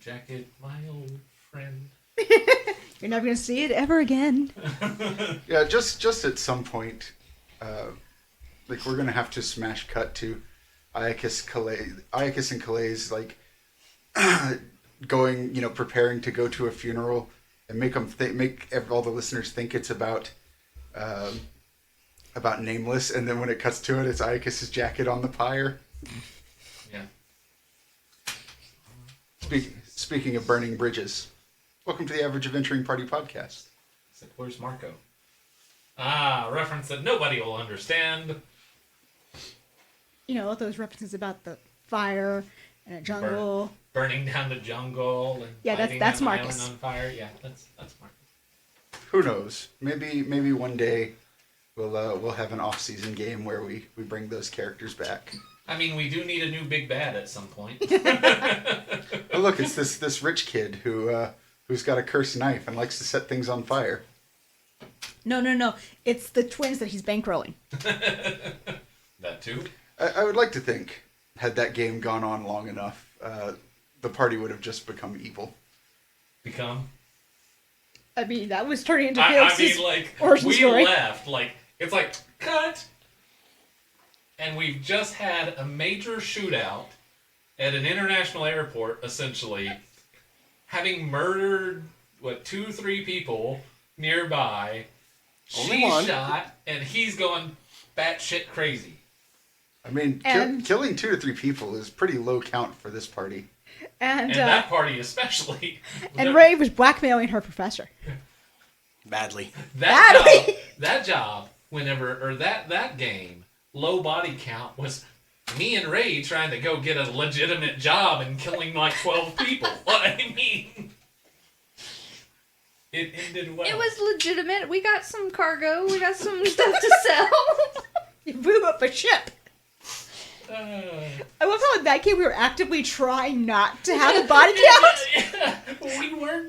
jacket, my old friend. You're never going to see it ever again. Yeah, just at some point, like we're gonna have to smash cut to Iacus and Calais, like going, preparing to go to a funeral, and make them all the listeners think it's about Nameless, and then when it cuts to it, it's Iacus's jacket on the pyre. Yeah. Speaking of burning bridges, welcome to the Average Adventuring Party podcast. It's like, where's Marco? Ah, a reference that nobody will understand. Those references about the fire and a jungle. Burning down the jungle and that's the Marcus. island on fire. Yeah, that's Marcus. Who knows? Maybe one day we'll have an off-season game where we bring those characters back. I mean, we do need a new big bad at some point. Oh, look, it's this rich kid who's got a cursed knife and likes to set things on fire. No. It's the twins that he's bankrolling. That too? I would like to think, had that game gone on long enough, the party would have just become evil. Become? I mean, that was turning into Felix's origin story. Left, it's like, cut! And we've just had a major shootout at an international airport, essentially, having murdered, 2-3 people nearby. Only She one. shot, and he's going batshit crazy. I mean, killing 2 to 3 people is pretty low count for this party. And that party especially. And Ray was blackmailing her professor. Badly. That job, that game, low body count was me and Ray trying to go get a legitimate job and killing 12 people. I mean, it ended well. It was legitimate. We got some cargo. We got some stuff to sell. You blew up a ship. I love how in that game we were actively trying not to have a body count. Yeah. We were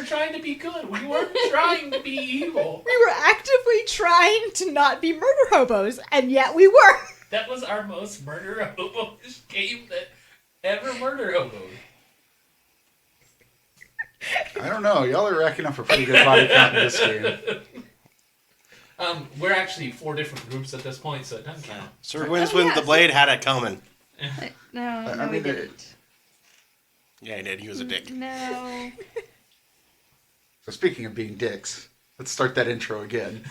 trying to be good. We weren't trying to be evil. We were actively trying to not be murder hobos, and yet we were. That was our most murder hobos game that ever murder hobos. I don't know. Y'all are racking up a pretty good body count in this game. We're actually 4 different groups at this point, so it doesn't count. Sir Winswind the Blade had it coming. No, we didn't. Yeah, he did. He was a dick. No. So speaking of being dicks, let's start that intro again.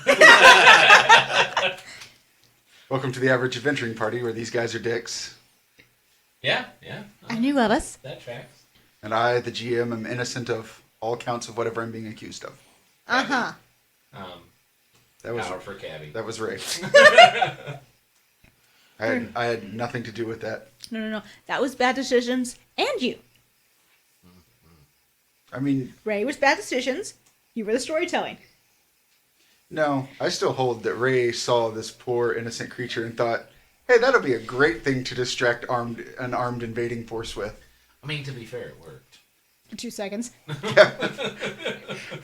Welcome to the Average Adventuring Party, where these guys are dicks. Yeah. And you love us. That tracks. And I, the GM, am innocent of all counts of whatever I'm being accused of. Uh-huh. That was Power for Cabby. That was Ray. I had nothing to do with that. No. That was bad decisions, and you. I mean, Ray was bad decisions. You were the storytelling. no, I still hold that Ray saw this poor innocent creature and thought, hey, that'll be a great thing to distract an armed invading force with. I mean, to be fair, it worked. For 2 seconds. Yeah.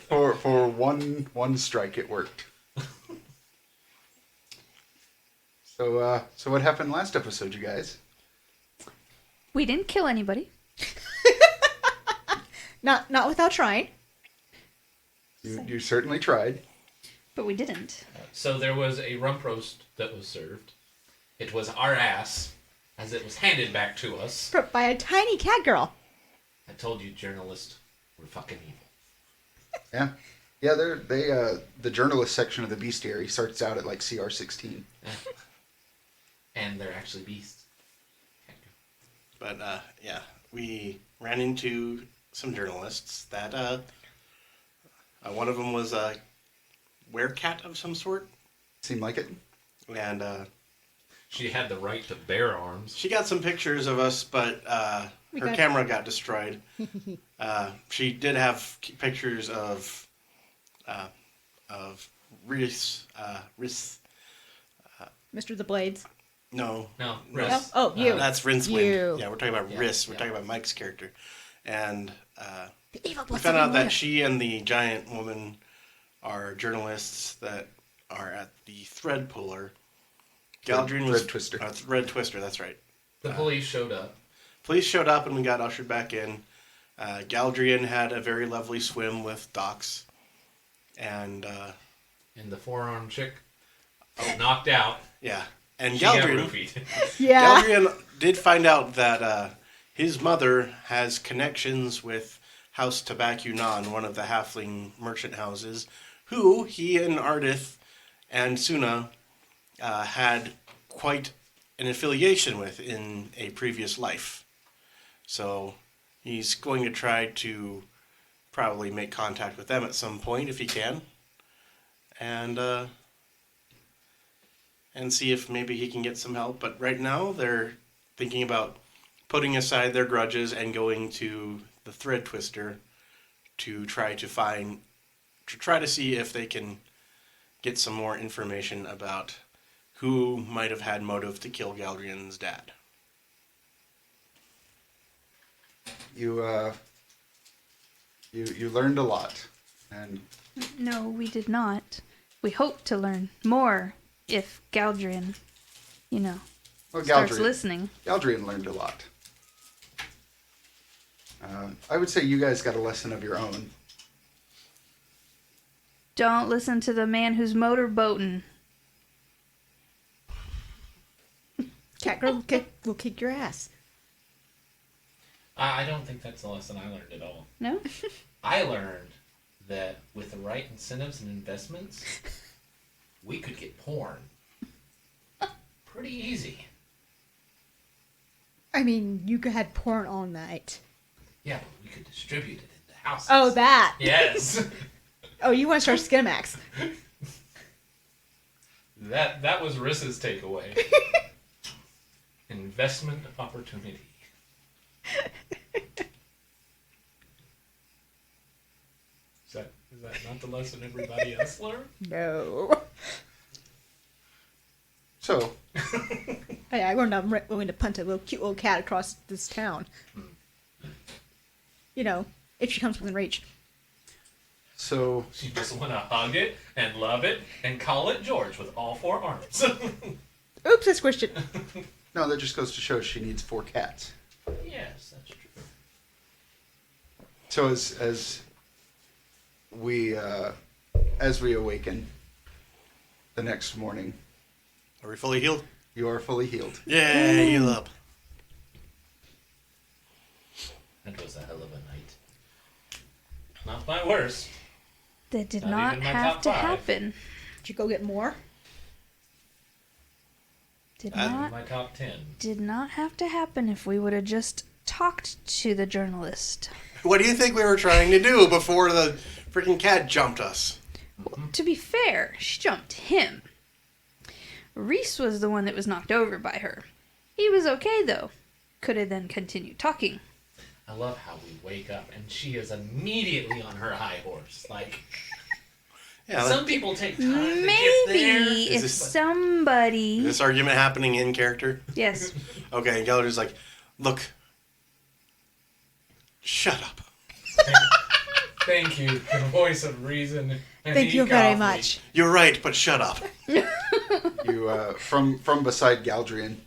For one strike, it worked. So what happened last episode, you guys? We didn't kill anybody. Not without trying. You certainly tried. But we didn't. So there was a rump roast that was served. It was our ass, as it was handed back to us. By a tiny cat girl. I told you, journalists were fucking evil. Yeah. Yeah, the journalist section of the bestiary starts out at like CR16. And they're actually beasts. But, yeah, we ran into some journalists that, one of them was a werecat of some sort. Seemed like it. And, She had the right to bear arms. she got some pictures of us, but, her camera got destroyed. She did have pictures of Rhys, Mr. the Blades. No, Rhys. Oh, you. that's Rincewind. You. Yeah, we're talking about Yeah, Rhys. We're yeah. talking about Mike's character. And The evil we found out that she and the giant woman are journalists that are at the Thread Puller. Galdrien was... Red Twister. Red Twister, that's right. The police showed up. Police showed up and we got ushered back in. Galdrien had a very lovely swim with Dox. And, And the forearm chick knocked out. yeah. And She got Galdrien, roofied. Yeah. Galdrien did find out that his mother has connections with House Tabakunan, one of the halfling merchant houses, who he and Ardith and Suna had quite an affiliation with in a previous life. So he's going to try to probably make contact with them at some point if he can. And see if maybe he can get some help. But right now they're thinking about putting aside their grudges and going to the Thread Twister to try to see if they can get some more information about who might have had motive to kill Galdrien's dad. You learned a lot, and No, we did not. We hope to learn more if Galdrien, starts listening. Galdrien learned a lot. I would say you guys got a lesson of your own. Don't listen to the man who's motorboating. Cat girl will kick your ass. I don't think that's the lesson I learned at all. No? I learned that with the right incentives and investments, we could get porn. Pretty easy. I mean, you had porn all night. Yeah, but we could distribute it in the houses. Oh, that. Yes. Oh, you want to start Skinamax. That was Rhys's takeaway. Investment opportunity. Is that not the lesson everybody else learned? No. So, Hey, I learned I'm willing to punt a cute little cat across this town. If she comes within reach. so You just want to hug it and love it and call it George with all four arms. Oops, I squished it. no, that just goes to show she needs 4 cats. Yes, that's true. So as we awaken the next morning, Are we fully healed? you are fully healed. Yeah, heal up. That was a hell of a night. Not my worst. That did Not not even my have top to 5. happen. Did you go get more? Did Not not my top 10. did not have to happen if we would have just talked to the journalist. What do you think we were trying to do before the freaking cat jumped us? To be fair, she jumped him. Rhys was the one that was knocked over by her. He was okay, though. Could have then continued talking. I love how we wake up and she is immediately on her high horse. Like, Yeah, some people take time to get there. Maybe Is if this- somebody... is this argument happening in character? Yes. Okay, and Galdrien's like, look, shut up. Thank you, the voice of reason. And Thank he you very coffee. much. You're right, but shut up. You from beside Galdrien,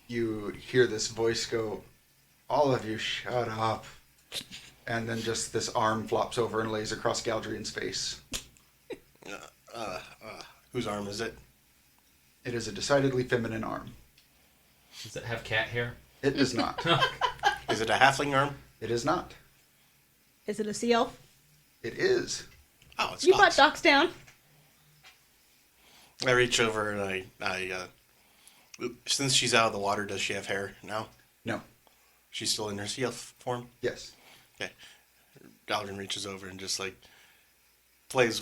you hear this voice go, "All of you, shut up!" And then just this arm flops over and lays across Galdrien's face. Whose arm is it? It is a decidedly feminine arm. Does it have cat hair? It does not. Is it a halfling arm? It is not. Is it a sea elf? It is. Oh, it's You Dox. brought Docs down. I reach over and I since she's out of the water, does she have hair now? No. She's still in her sea elf form? Yes. Okay. Galdrien reaches over and just plays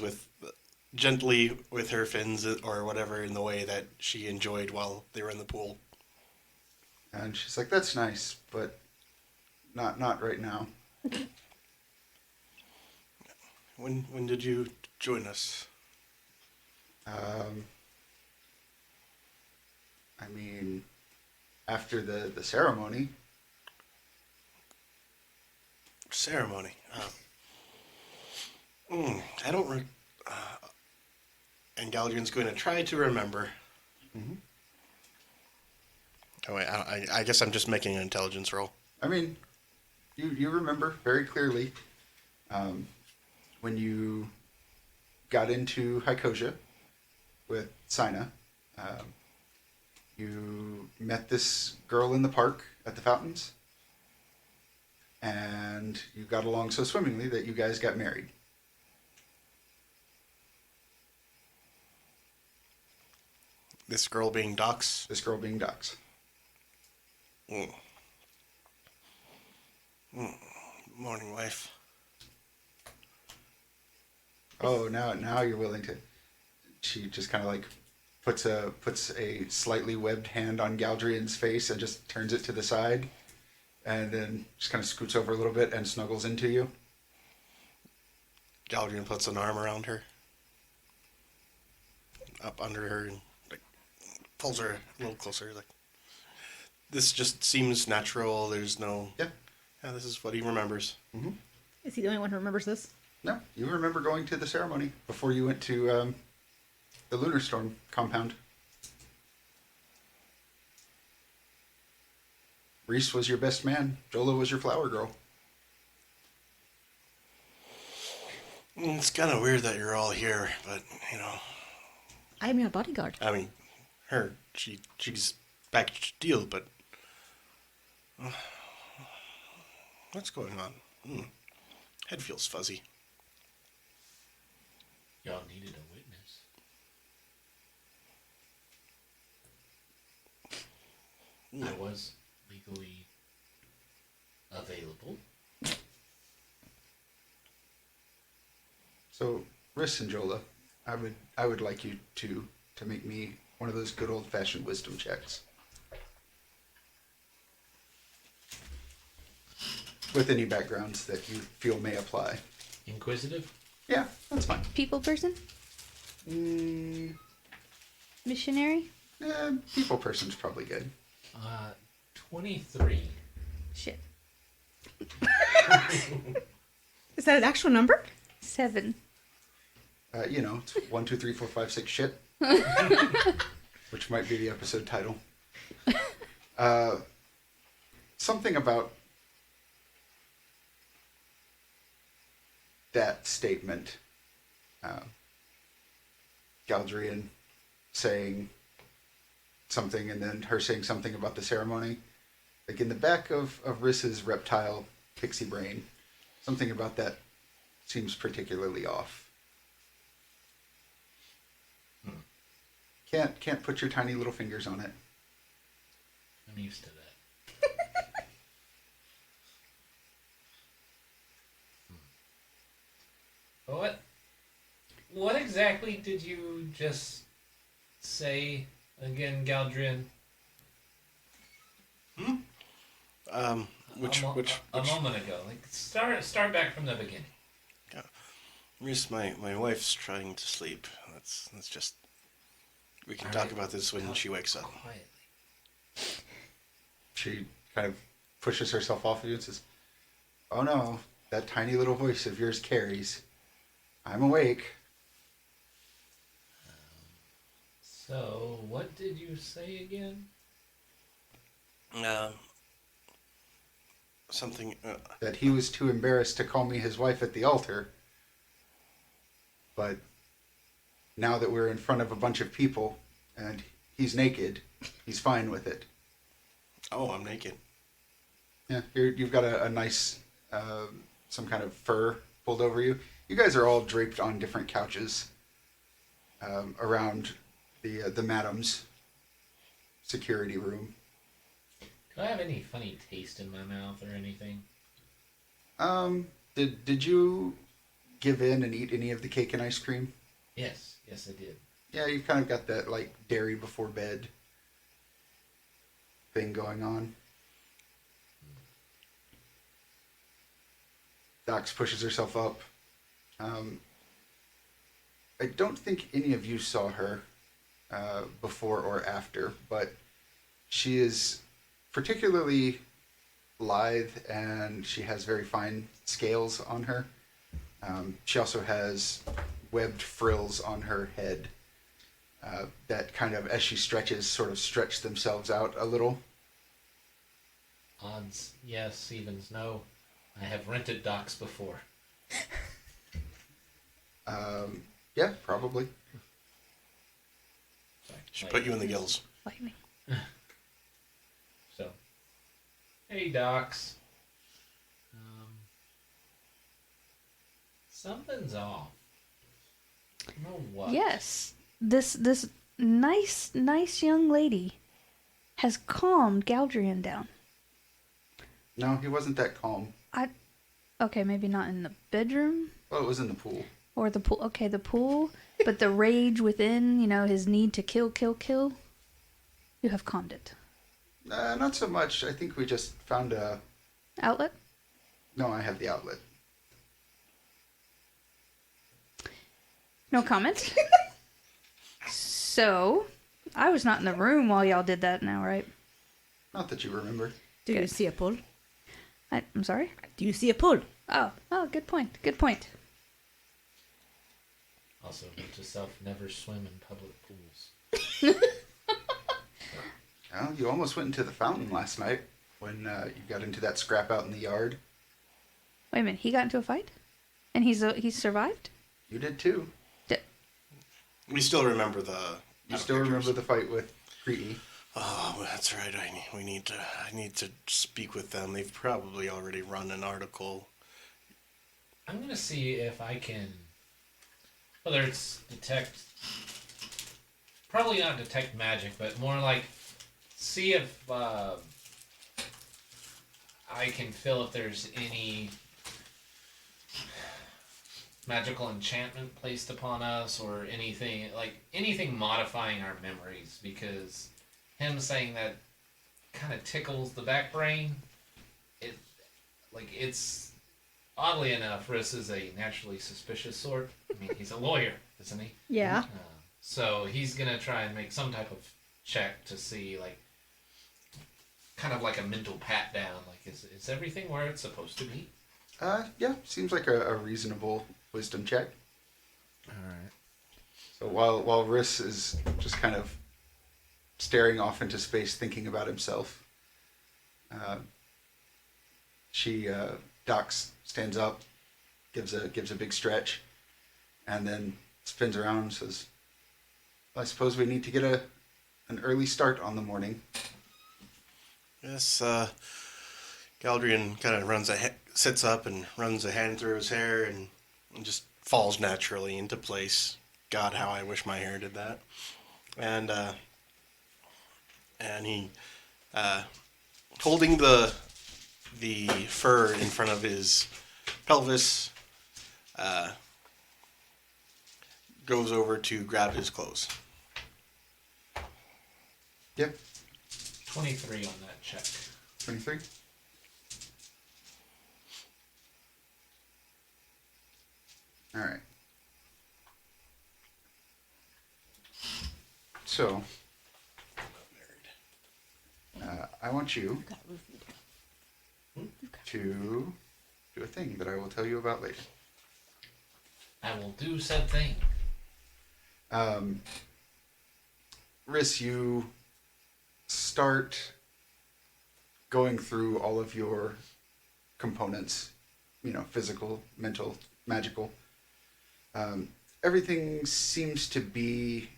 gently with her fins or whatever in the way that she enjoyed while they were in the pool. And she's like, "That's nice, but not right now." When did you join us? I mean, after the ceremony. Ceremony. I don't. And Galdrien's going to try to remember. Mhm. Oh wait, I guess I'm just making an intelligence roll. I mean, you remember very clearly when you got into Hycosia with Saiyna. You met this girl in the park at the fountains, and you got along so swimmingly that you guys got married. This girl being Docs. This girl being Docs. Mm. Morning, wife. Oh, now you're willing to. She just kind of like puts a slightly webbed hand on Galdrien's face and just turns it to the side, and then just kind of scoots over a little bit and snuggles into you. Galdrien puts an arm around her, up under her, and like pulls her a little closer. Like, this just seems natural. There's no. Yeah. Yeah, this is what he remembers. Mm-hmm. Is he the only one who remembers this? No, you remember going to the ceremony before you went to the Lunar Storm compound. Rhys was your best man. Jola was your flower girl. It's kind of weird that you're all here, but you know. I am your bodyguard. I mean, she's back to deal, but what's going on? Head feels fuzzy. Y'all needed a witness. I was legally available. So, Rhys and Jola, I would like you to make me one of those good old fashioned wisdom checks. With any backgrounds that you feel may apply. Inquisitive? Yeah, that's fine. People person? Missionary? People person's probably good. 23. Shit. Is that an actual number? 7. It's 1, 2, 3, 4, 5, 6 shit. Which might be the episode title. Something about that statement. Galdrien saying something and then her saying something about the ceremony. Like in the back of Rhys's reptile pixie brain, something about that seems particularly off. Can't put your tiny little fingers on it. I'm used to that. What exactly did you just say again, Galdrien? Which A moment ago. Like start back from the beginning. Rhys, my wife's trying to sleep. That's just. We can talk about this when she wakes up. Quietly. She kind of pushes herself off of you and says, "Oh no, that tiny little voice of yours carries. I'm awake." So, what did you say again? Something. That he was too embarrassed to call me his wife at the altar. But now that we're in front of a bunch of people and he's naked, he's fine with it. Oh, I'm naked. Yeah, you've got a nice, some kind of fur pulled over you. You guys are all draped on different couches around the madam's security room. Do I have any funny taste in my mouth or anything? Did you give in and eat any of the cake and ice cream? Yes, I did. Yeah, you've kind of got that like dairy before bed thing going on. Dox pushes herself up. I don't think any of you saw her before or after, but she is particularly lithe and she has very fine scales on her. She also has webbed frills on her head that kind of, as she stretches, sort of stretch themselves out a little. Odds, yes. Evens, no. I have rented docks before. Yeah, probably. Should put you in the gills. Lightning. So, hey, docs. Something's off. I don't know what. Yes, this nice young lady has calmed Galdrien down. No, he wasn't that calm. Okay, maybe not in the bedroom Well, it was in the pool. or the pool. Okay, the pool, but the rage within, his need to kill. You have calmed it. Not so much. I think we just found a... Outlet. No, I have the outlet. No comment. So, I was not in the room while y'all did that now, right? Not that you remember. Do you see a pool? I'm sorry? Do you see a pool? Oh, good point. Also, note to self, never swim in public pools. Well, you almost went into the fountain last night when you got into that scrap out in the yard. Wait a minute, he got into a fight? And he's survived? You did too. We still remember the. You still remember the fight with Creedy. Oh, that's right. I need to speak with them. They've probably already run an article. I'm gonna see if I can, whether it's detect, probably not detect magic, but more like see if I can feel if there's any magical enchantment placed upon us or anything modifying our memories, because him saying that kind of tickles the back brain. It's oddly enough, Rhys is a naturally suspicious sort. I mean, he's a lawyer, isn't he? Yeah. So he's gonna try and make some type of check to see, kind of like a mental pat down. Is everything where it's supposed to be? Yeah, seems like a reasonable wisdom check. All right. So while Rhys is just kind of staring off into space, thinking about himself, Dox stands up, gives a big stretch, and then spins around and says, "I suppose we need to get an early start on the morning." Yes, Galdrien kind of sits up and runs a hand through his hair and just falls naturally into place. God, how I wish my hair did that. And he, holding the fur in front of his pelvis, goes over to grab his clothes. Yep. 23 on that check. 23. All right. So, I want you to do a thing that I will tell you about later. I will do said thing. Rhys, you start going through all of your components, physical, mental, magical. Everything seems to be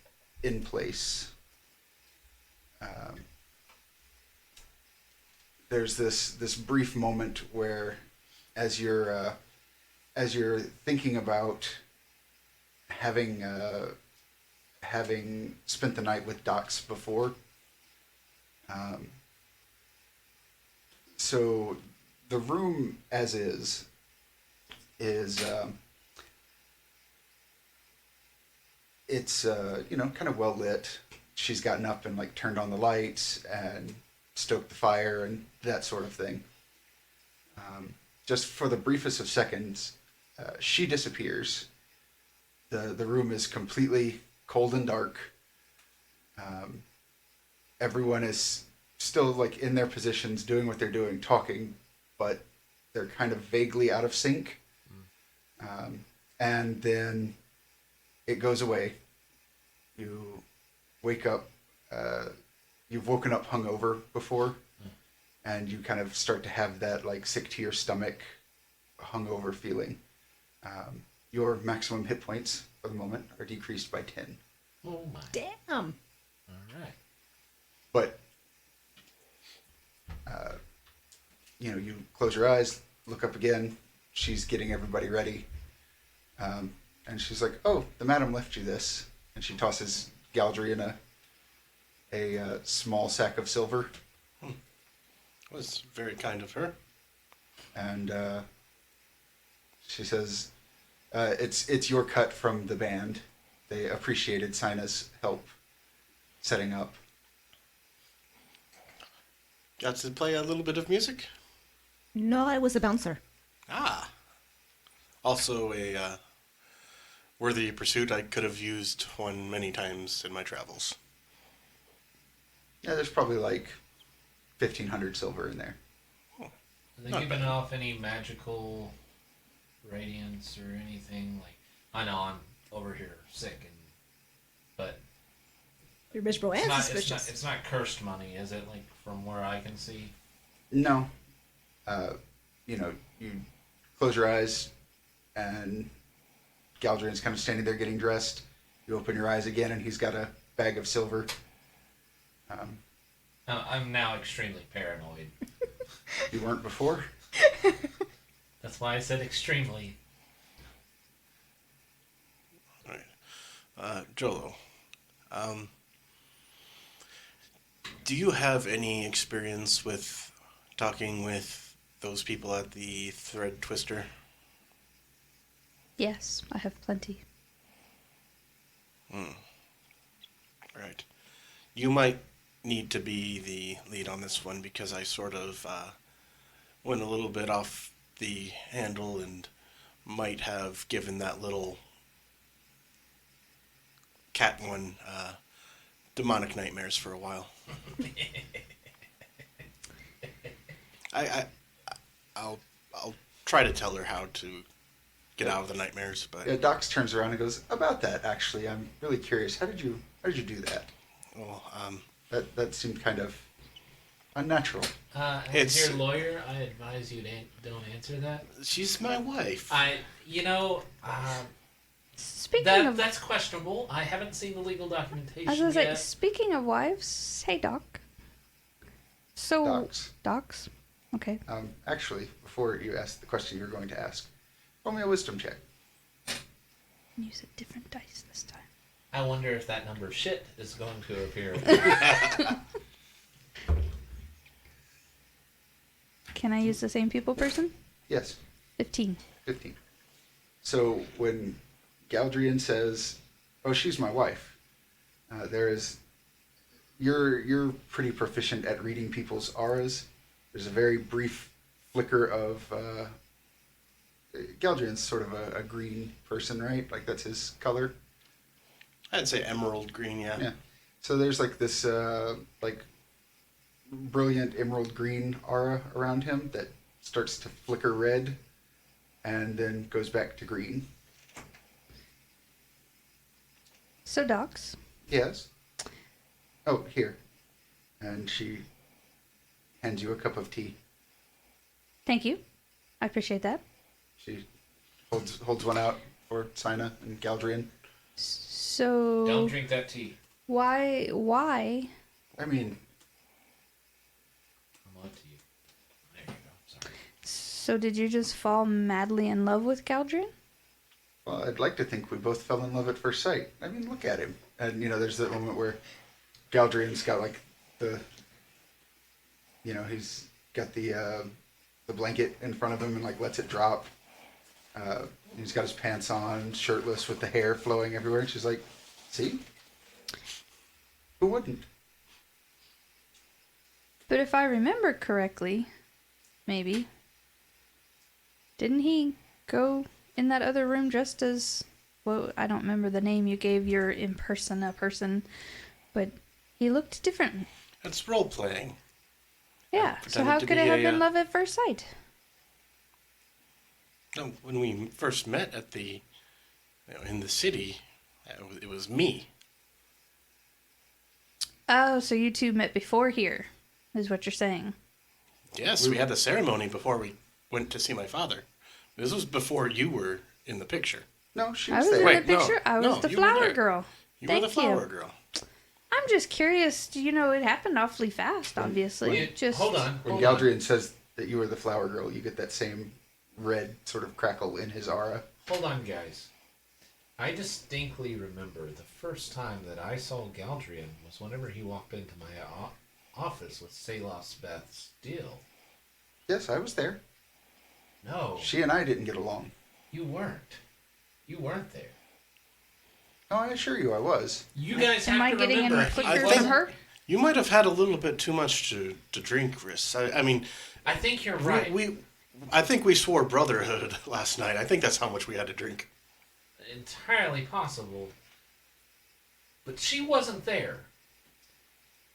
in place. There's this brief moment where, as you're thinking about having spent the night with Dox before, so the room as is it's kind of well lit. She's gotten up and turned on the lights and stoked the fire and that sort of thing. Just for the briefest of seconds, she disappears. The room is completely cold and dark. Everyone is still in their positions, doing what they're doing, talking, but they're kind of vaguely out of sync. And then it goes away. You wake up. You've woken up hungover before, and you kind of start to have that sick to your stomach hungover feeling. Your maximum hit points for the moment are decreased by 10. Oh my. Damn. All right. But, you close your eyes, look up again. She's getting everybody ready. And she's like, oh, the madam left you this. And she tosses Galdrien a small sack of silver. It was very kind of her. And she says, it's your cut from the band. They appreciated Saiyna's help setting up. Got to play a little bit of music? No, I was a bouncer. Ah. Also a worthy pursuit. I could have used one many times in my travels. Yeah, there's probably like 1,500 silver in there. Are they Not giving bad. off any magical radiance or anything? Like, I know I'm over here sick, but You're miserable and suspicious. it's not cursed money, is it? Like from where I can see. No. You close your eyes, and Galdrien's kind of standing there getting dressed. You open your eyes again, and he's got a bag of silver. I'm now extremely paranoid. You weren't before? That's why I said extremely. All right. Jolo, do you have any experience with talking with those people at the Thread Twister? Yes, I have plenty. Right. You might need to be the lead on this one because I sort of went a little bit off the handle and might have given that little cat one demonic nightmares for a while. I'll try to tell her how to get out of the nightmares, but Yeah, Docs turns around and goes, about that, actually. I'm really curious. How did you do that? well, That seemed kind of unnatural. As It's- your lawyer, I advise you don't answer that. she's my wife. Speaking of, That's questionable. I haven't seen the legal documentation I was gonna say, yet. speaking of wives, hey Doc. So Docs. Docs, okay. Actually, before you ask the question you're going to ask, roll me a wisdom check. Use a different dice this time. I wonder if that number shit is going to appear. Can I use the same people person? Yes, 15. 15. So when Galdrien says, oh, she's my wife, you're pretty proficient at reading people's auras. There's a very brief flicker of Galdrien's sort of a green person, right? Like that's his color. I'd say emerald green, yeah. Yeah. So there's like this like brilliant emerald green aura around him that starts to flicker red and then goes back to green. So Docs, Yes. Oh, here. And she hands you a cup of tea. thank you. I appreciate that. She holds one out for Saiyna and Galdrien. So Don't drink that tea. why I mean, I'm up to you. There you go. Sorry. so did you just fall madly in love with Galdrien? well, I'd like to think we both fell in love at first sight. I mean, look at him. And, there's that moment where Galdrien's got like he's got the blanket in front of him and like lets it drop. He's got his pants on, shirtless with the hair flowing everywhere. And she's like, see? Who wouldn't? But if I remember correctly, maybe, didn't he go in that other room just as, well, I don't remember the name you gave your impersona person, but he looked different. It's role playing. Yeah, so pretended how to could be it have a, been love at first sight? No, when we first met at in the city, it was me. Oh, so you two met before here, is what you're saying. Yes, we had the ceremony before we went to see my father. This was before you were in the picture. No, she I was was there. in Wait, the no, picture. I was no, the you were flower there. girl. You Thank were the flower you. girl. I'm just curious. It happened awfully fast, obviously. Wait, just hold on. When Hold on. Galdrien says that you were the flower girl, you get that same red sort of crackle in his aura. Hold on, guys. I distinctly remember the first time that I saw Galdrien was whenever he walked into my office with Salaf's Beth's deal. Yes, I was there. No, She and I didn't get along. you weren't. You weren't there. No, I assure you I was. You guys Am have I to getting remember. any quicker think- from her? You might have had a little bit too much to drink, Rhys. I mean, I think you're right. I think we swore brotherhood last night. I think that's how much we had to drink. Entirely possible. But she wasn't there.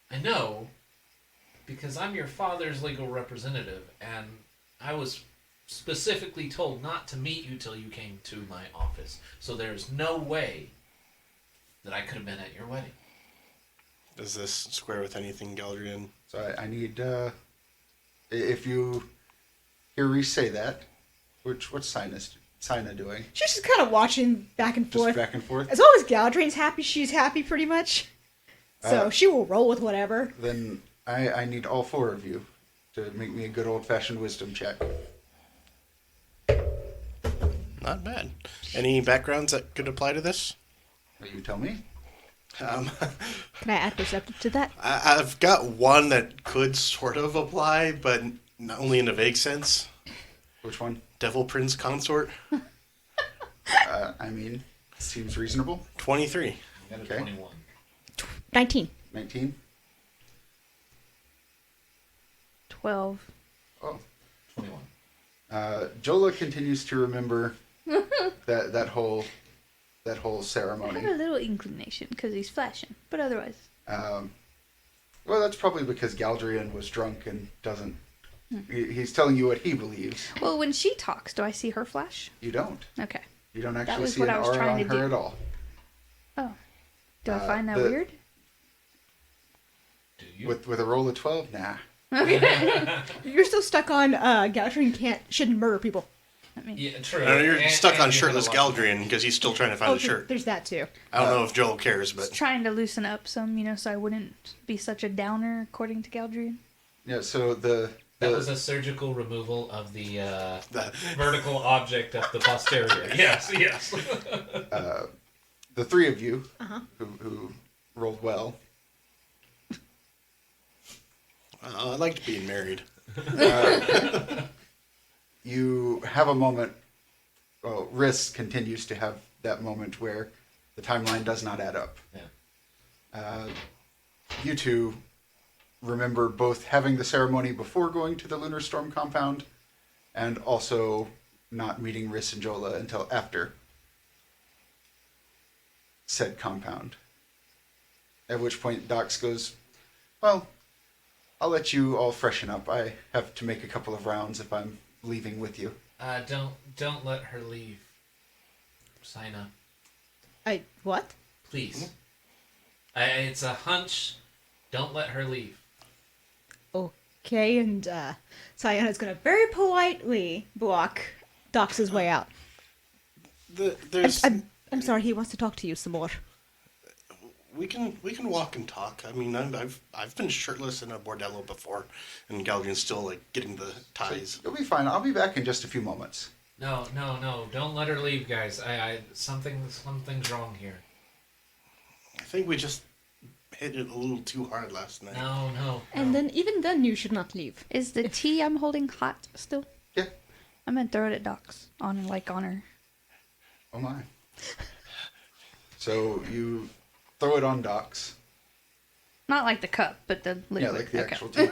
I know, because I'm your father's legal representative, and I was specifically told not to meet you till you came to my office. So there's no way that I could have been at your wedding. Does this square with anything, Galdrien? So I need, if you hear Rhys say that, what's Saiyna doing? She's just kind of watching back and Just forth. back and forth? As long as Galdrien's happy, she's happy pretty much. So Uh, she will roll with whatever. Then I need all four of you to make me a good old-fashioned wisdom check. Not bad. Any backgrounds that could apply to this? You tell me. Um, Can I add perceptive to that? I've got one that could sort of apply, but only in a vague sense. Which one? Devil Prince Consort, I mean, seems reasonable. 23. I got a Okay. 21. 19. 19. 12. Oh. 21. Jola continues to remember that whole I had ceremony. a little inclination because he's flashing, but otherwise. Well, that's probably because Galdrien was drunk and doesn't. He's telling you what he believes. Well, when she talks, do I see her flash? You don't. Okay. You don't actually was see what an I was aura trying on to her do. at all. Oh. Do I Uh, find that the- weird? Do you? With a roll of 12, nah. You're still stuck on Galdrien shouldn't murder people. I mean, Yeah, true. You're And- stuck and on you're shirtless gonna love Galdrien because he's still trying to find a shirt. There's that too. I don't know if Joel cares, just but trying to loosen up some, so I wouldn't be such a downer, according to Galdrien. Yeah, so the That was a surgical removal of the the, vertical object of the posterior. Yes, yes. the three of you Uh-huh. who rolled well. I liked being married. You have a moment. Well, Rhys continues to have that moment where the timeline does not add up. Yeah. You two remember both having the ceremony before going to the Lunar Storm compound and also not meeting Rhys and Jola until after said compound. At which point Dox goes, well, I'll let you all freshen up. I have to make a couple of rounds if I'm leaving with you. Don't let her leave. Saiyna, What? please. It's a hunch. Don't let her leave. Okay, and Saiyna's gonna very politely block Dox's way out. There's I'm sorry, he wants to talk to you some more. we can walk and talk. I mean, I've been shirtless in a bordello before, and Galdrien's still like getting the ties. You'll be fine. I'll be back in just a few moments. No. Don't let her leave, guys. Something's wrong here. I think we just hit it a little too hard last night. No. And then, even then, you should not leave. Is the tea I'm holding hot still? Yeah. I'm gonna throw it at Dox on her. Oh my. So you throw it on Dox. Not like the cup, but the liquid. Yeah, like the Okay. actual tea.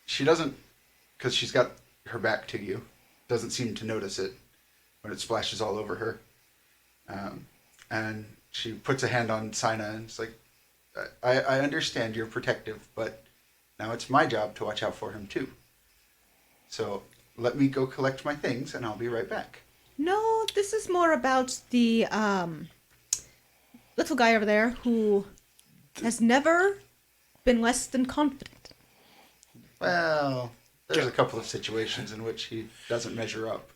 She doesn't, because she's got her back to you, doesn't seem to notice it when it splashes all over her. And she puts a hand on Saiyna and it's like, I understand you're protective, but now it's my job to watch out for him too. So let me go collect my things and I'll be right back. No, this is more about the little guy over there who has never been less than confident. Well, There's a couple of situations in which he doesn't measure up.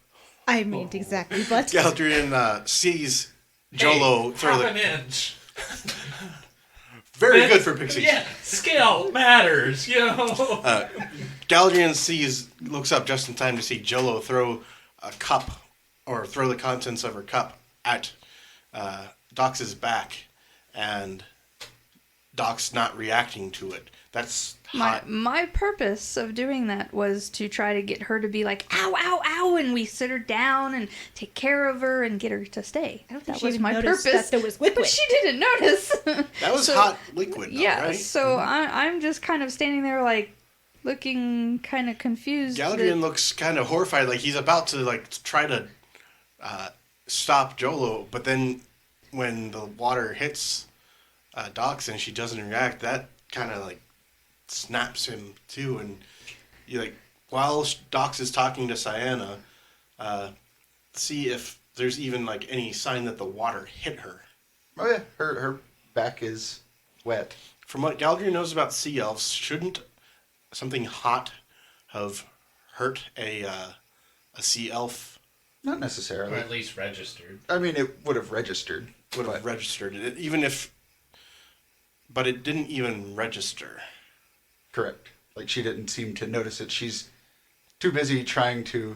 I mean, exactly, but Galdrien sees Jolo throw half an the... inch. Very good for pixies. Yeah, scale matters, you know. Galdrien looks up just in time to see Jolo throw a cup, or throw the contents of her cup at Doc's back, and Doc's not reacting to it. That's hot. My purpose of doing that was to try to get her to be like, ow, ow, ow, and we sit her down and take care of her and get her to stay. I don't think That she was even my noticed purpose. that there was liquid. But she didn't notice. That was So- hot liquid, though, Yeah, right? so I'm just kind of standing there like looking kind of confused. Galdrien looks kind of horrified, like he's about to like try to stop Jolo, but then when the water hits Doc's and she doesn't react, that kind of like snaps him too. And you like, while Doc's is talking to Saiyna, see if there's even like any sign that the water hit her. Oh yeah, her back is wet. From what Galdrien knows about sea elves, shouldn't something hot have hurt a sea elf? Not Or necessarily. at least registered. I mean, it would have registered. Would have registered it, even if, but it didn't even register. Correct. Like, she didn't seem to notice it. She's too busy trying to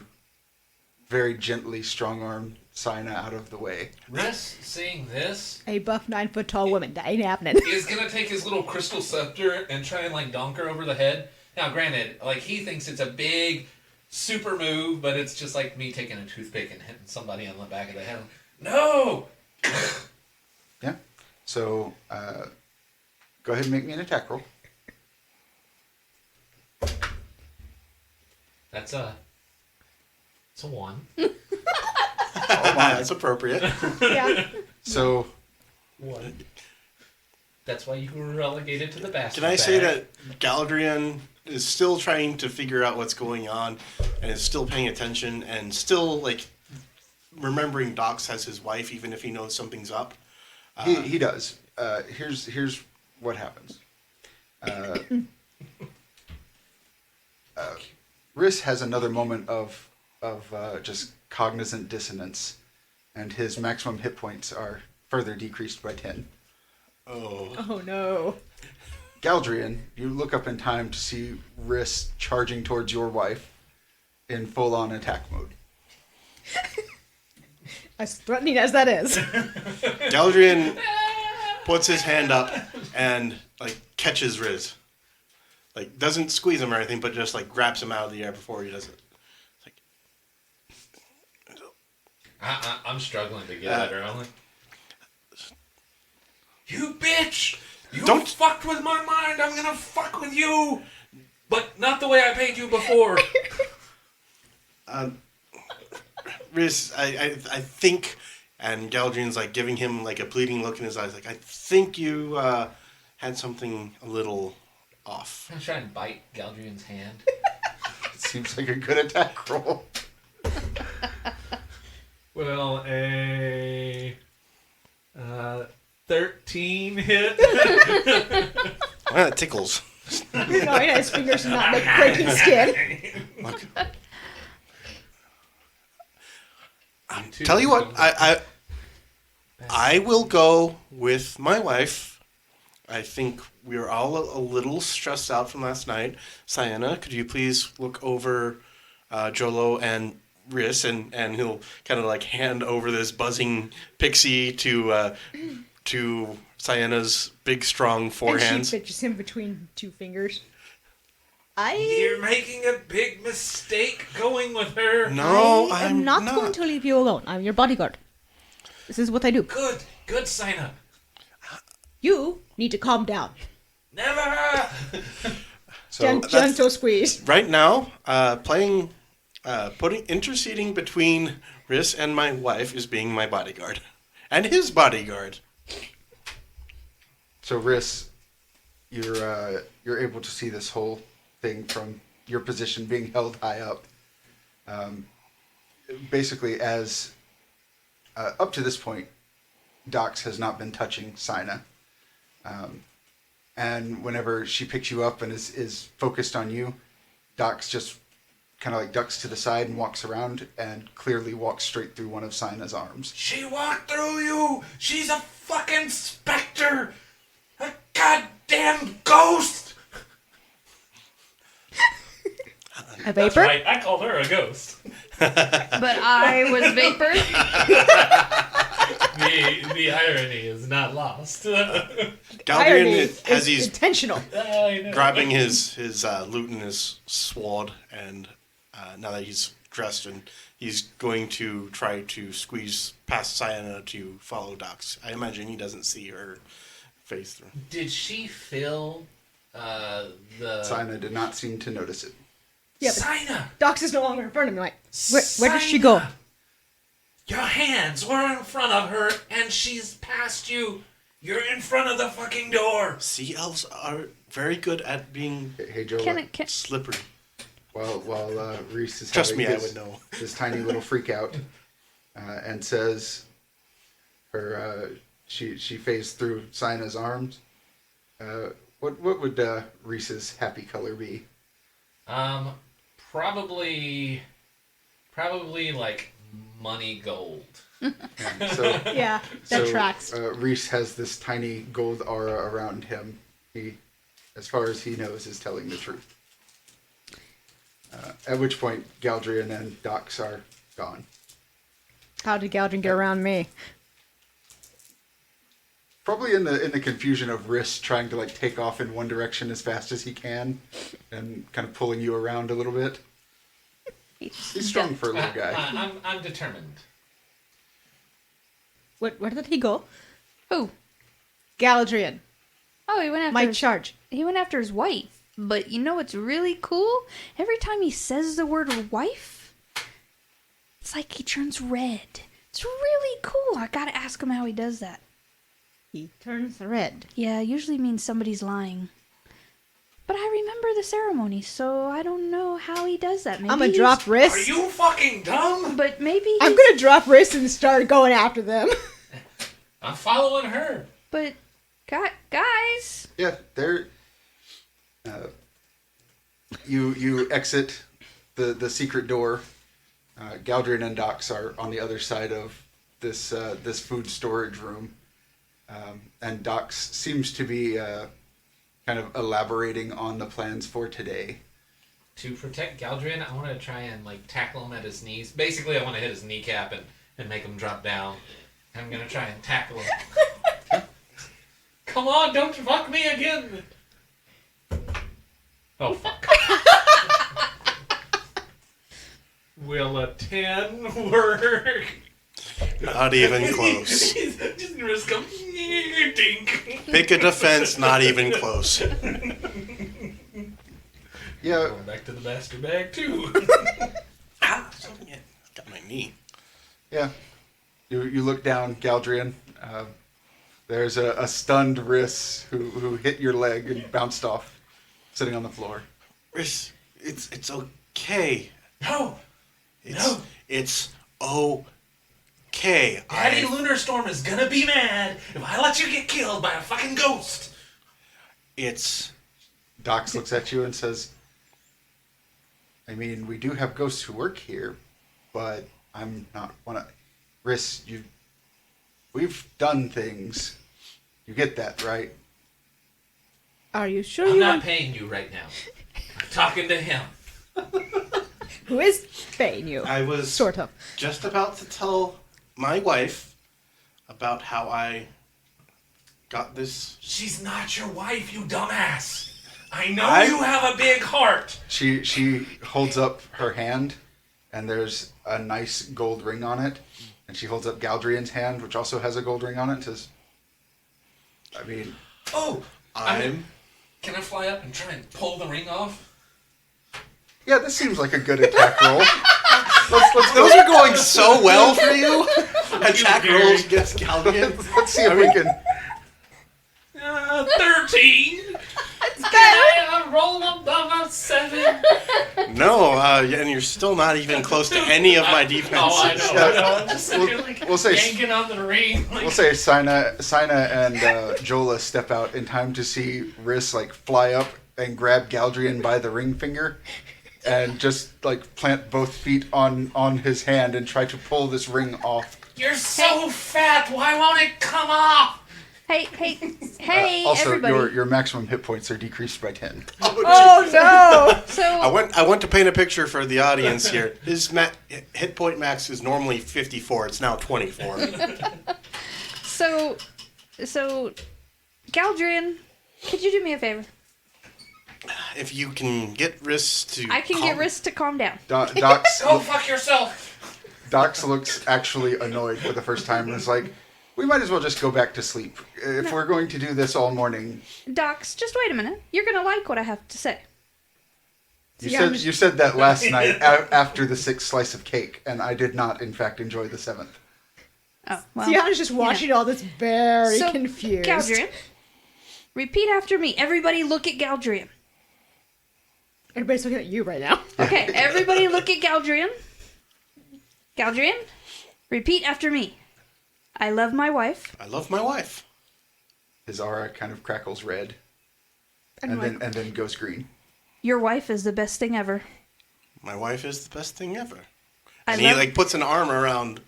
very gently strong-arm Saiyna out of the way. Rhys, seeing this, a buff 9-foot-tall woman. That ain't happening. is gonna take his little crystal scepter and try and like donk her over the head. Now, granted, like he thinks it's a big, super move, but it's just like me taking a toothpick and hitting somebody on the back of the head. No! Yeah. So, go ahead and make me an attack roll. It's a 1. Oh my, that's appropriate. Yeah. So, 1. That's why you were relegated to the bastard. Can I say bag. that Galdrien is still trying to figure out what's going on, and is still paying attention, and still like remembering Docs as his wife, even if he knows something's up. he does. Here's what happens. Rhys has another moment of just cognizant dissonance, and his maximum hit points are further decreased by 10. Oh, Oh no. Galdrien, you look up in time to see Rhys charging towards your wife in full-on attack mode. As threatening as that is. Galdrien puts his hand up and like catches Rhys. Like doesn't squeeze him or anything, but just like grabs him out of the air before he does it. It's like, I'm struggling to get at her. I'm like, you bitch! You Don't- fucked with my mind. I'm gonna fuck with you, but not the way I paid you before. Rhys, I think, and Galdrien's like giving him like a pleading look in his eyes, like I think you had something a little off. I'm trying to bite Galdrien's hand. It seems like a good attack roll. Well, a 13 hit. Tickles. No, his fingers do not make breaking skin. Look. Tell you what, I will go with my wife. I think we are all a little stressed out from last night. Saiyna, could you please look over Jolo and Rhys, and he'll kind of like hand over this buzzing pixie to Saiyna's big, strong And forehands. she fidgets him between two fingers. You're making a big mistake going with her. No, I I'm am not going to leave you alone. I'm your bodyguard. This is what I do. Good Saiyna. You need to calm down. Never. So, Gentle squeeze. Right now, interceding between Rhys and my wife is being my bodyguard. And his bodyguard. so Rhys, you're able to see this whole thing from your position being held high up. Basically, as up to this point, Docs has not been touching Saiyna. And whenever she picks you up and is focused on you, Docs just kind of like ducks to the side and walks around and clearly walks straight through one of Saiyna's arms. She walked through you! She's a fucking specter! A goddamn ghost! A That's vapor? right, I called her a ghost. But I was vapor. The irony is not lost. Irony Galdrien, as is he's intentional. I know. grabbing his loot in his sword, and now that he's dressed, and he's going to try to squeeze past Saiyna to follow Docs. I imagine he doesn't see her face through. Did she feel the... Saiyna did not seem to notice it. Yeah, but Saiyna! Dox is no longer in front of me. Like, where did she go? Saiyna! Your hands were in front of her, and she's past you. You're in front of the fucking door. Sea elves are very good at being Hey, Jola. Can slippery. While Rhys is Trust having me, I his, would know. his tiny little freak out, and says, she phased through Saiyna's arms. What would Rhys's happy color be? Probably like money gold. Yeah, so Yeah, that tracks. Rhys has this tiny gold aura around him. He, as far as he knows, is telling the truth. At which point, Galdrien and Docs are gone. How did Galdrien get around me? Probably in the confusion of Rhys trying to like take off in one direction as fast as he can, and kind of pulling you around a little bit. He's strong for a little guy. I'm determined. Where did he go? Who? Galdrien. Oh, he went after My his, charge. he went after his wife. But you know what's really cool? Every time he says the word wife, it's like he turns red. It's really cool. I gotta ask him how he does that. He turns red. Yeah, usually means somebody's lying. But I remember the ceremony, so I don't know how he does that. Maybe I'm gonna he's- drop Rhys. Are you fucking dumb? But maybe I'm he's- gonna drop Rhys and start going after them. I'm following her. But guys, Yeah, they're. You exit the secret door. Galdrien and Docs are on the other side of this food storage room, and Docs seems to be kind of elaborating on the plans for today. To protect Galdrien, I want to try and like tackle him at his knees. Basically, I want to hit his kneecap and make him drop down. I'm gonna try and tackle him. Come on, don't fuck me again. Oh fuck. Will a 10 work? Not even close. Just risk him. Dink. Pick a defense, not even close. Yeah, Going back to the master bag too. Ah, something got my knee. yeah. You look down, Galdrien. There's a stunned Rhys who hit your leg and bounced off, sitting on the floor. Rhys, it's okay. No. No. It's okay. Daddy Lunarstorm is gonna be mad if I let you get killed by a fucking ghost. It's Docs looks at you and says, I mean, we do have ghosts who work here, but I'm not one of... Rhys, we've done things. You get that, right? Are you sure I'm you not want... paying you right now. I'm talking to him. Who is paying you? I was Sort of. just about to tell my wife about how I got this. She's not your wife, you dumbass. I know I- you have a big heart. She holds up her hand, and there's a nice gold ring on it. And she holds up Galdrien's hand, which also has a gold ring on it, and says, I mean, Oh, I'm Can I fly up and try and pull the ring off? yeah, this seems like a good attack roll. Let's Those are going so well for you. Attack Gary. rolls against Galdrien. let's see if we can... 13. Can I roll above a 7? No, and you're still not even close to any of my defenses. Oh, I know. I'm just sitting here like we'll say- yanking on the ring. Like, We'll say Saiyna and Jola step out in time to see Rhys like fly up and grab Galdrien by the ring finger and just like plant both feet on his hand and try to pull this ring off. You're so fat. Why won't it come off? Hey, Also, everybody. your maximum hit points are decreased by 10. Oh no! So I want to paint a picture for the audience here. His hit point max is normally 54. It's now 24. So, Galdrien, could you do me a favor? If you can get Rhys to... I can get Rhys to calm down. Dox Go fuck yourself. looks actually annoyed for the first time and is like, we might as well just go back to sleep. If we're going to do this all morning. Docs, just wait a minute. You're gonna like what I have to say. You said that last night after the 6th slice of cake, and I did not, in fact, enjoy the 7th. Oh, well. Tiana's just watching all this very confused. Galdrien, repeat after me. Everybody look at Galdrien. Everybody's looking at you right now. Okay, everybody look at Galdrien. Galdrien, repeat after me. I love my wife. I love my wife. His aura kind of crackles red, And and then goes green. Your wife is the best thing ever. My wife is the best thing ever. I And love- he puts an arm around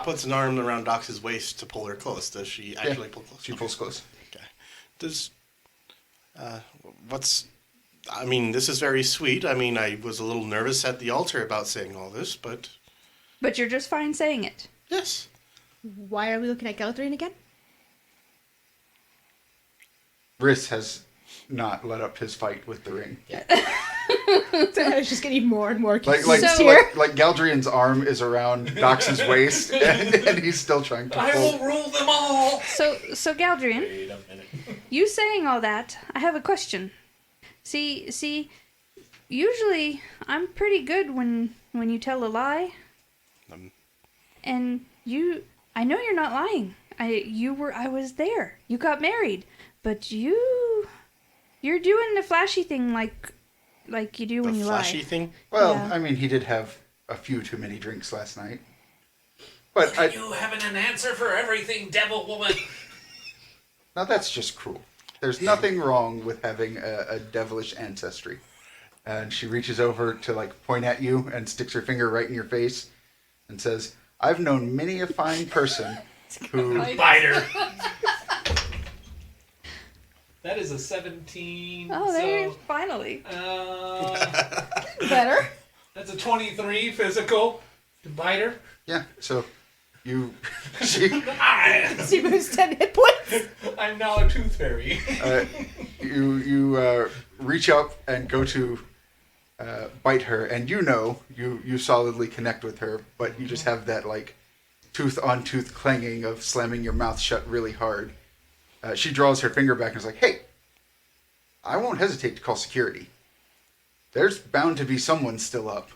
puts an arm around Doc's waist to pull her close. Does she actually pull close? She pulls close. Okay. I mean, this is very sweet. I mean, I was a little nervous at the altar about saying all this, but But you're just fine saying it. yes. Why are we looking at Galdrien again? Rhys has not let up his fight with the ring. It's just getting more and more Like confused here. like Galdrien's arm is around Dox's waist, and he's still trying to I pull. will rule them all. So Galdrien, Wait a minute. you saying all that, I have a question. See, usually I'm pretty good when you tell a lie. And I know you're not lying. I was there. You got married. But you're doing the flashy thing like you do when The you flashy lie. thing? Well, Yeah. I mean, he did have a few too many drinks last night. But You having an answer for everything, devil woman. now that's just cruel. There's nothing wrong with having a devilish ancestry. And she reaches over to point at you and sticks her finger right in your face and says, I've known many a fine person who... Biter. That is a 17. Oh, there, finally. Better. That's a 23 physical. Biter. Yeah, so she See who's 10 hit points. I'm now a tooth fairy. you reach up and go to bite her, and you solidly connect with her, but you just have that tooth on tooth clanging of slamming your mouth shut really hard. She draws her finger back and is like, hey, I won't hesitate to call security. There's bound to be someone still up,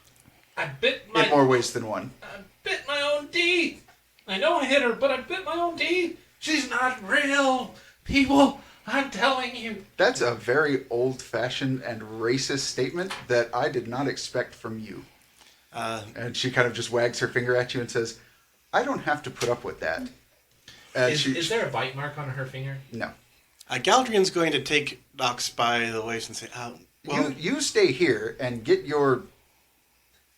I bit in more ways than one. I bit my own teeth. I know I hit her, but I bit my own teeth. She's not real. People, I'm telling you. That's a very old-fashioned and racist statement that I did not expect from you. And she kind of just wags her finger at you and says, I don't have to put up with that. And Is there a bite mark on her finger? No. Galdrien's going to take Dox by the waist and say, well, You stay here and get your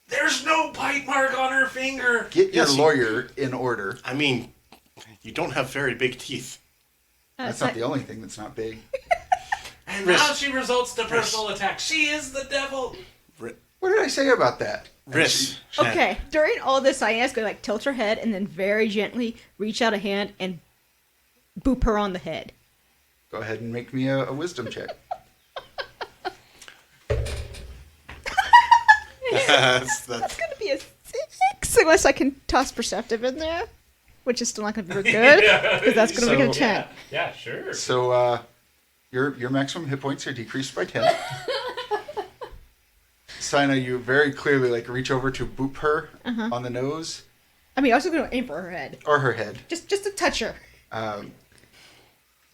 There's no bite mark on her finger. Yes, lawyer in order. I mean, you don't have very big teeth. That's not the only thing that's not big. And Rhys. now she results to personal attack. She is the devil. What did I say about that? Rhys. Okay, during all this, Saiyna's going to tilt her head and then very gently reach out a hand and boop her on the head. Go ahead and make me a wisdom check. That's That's going to be a 6, unless I can toss perceptive in there, which is still not going to be very good, because that's going to make it a 10. Yeah, sure. So your maximum hit points are decreased by 10. Saiyna, you very clearly reach over to boop her on the nose I mean, I was going to aim for her head. or her head. Just to touch her.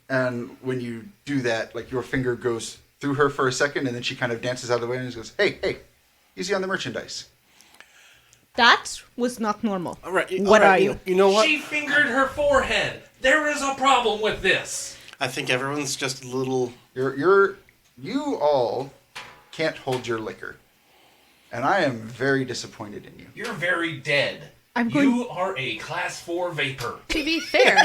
And when you do that, your finger goes through her for a second, and then she kind of dances out of the way and just goes, hey, easy on the merchandise. That was not normal. all right. What are you? You know what? She fingered her forehead. There is a problem with this. I think everyone's just a little... You're You all can't hold your liquor. And I am very disappointed in you. You're very dead. You are a class 4 vapor. To be fair,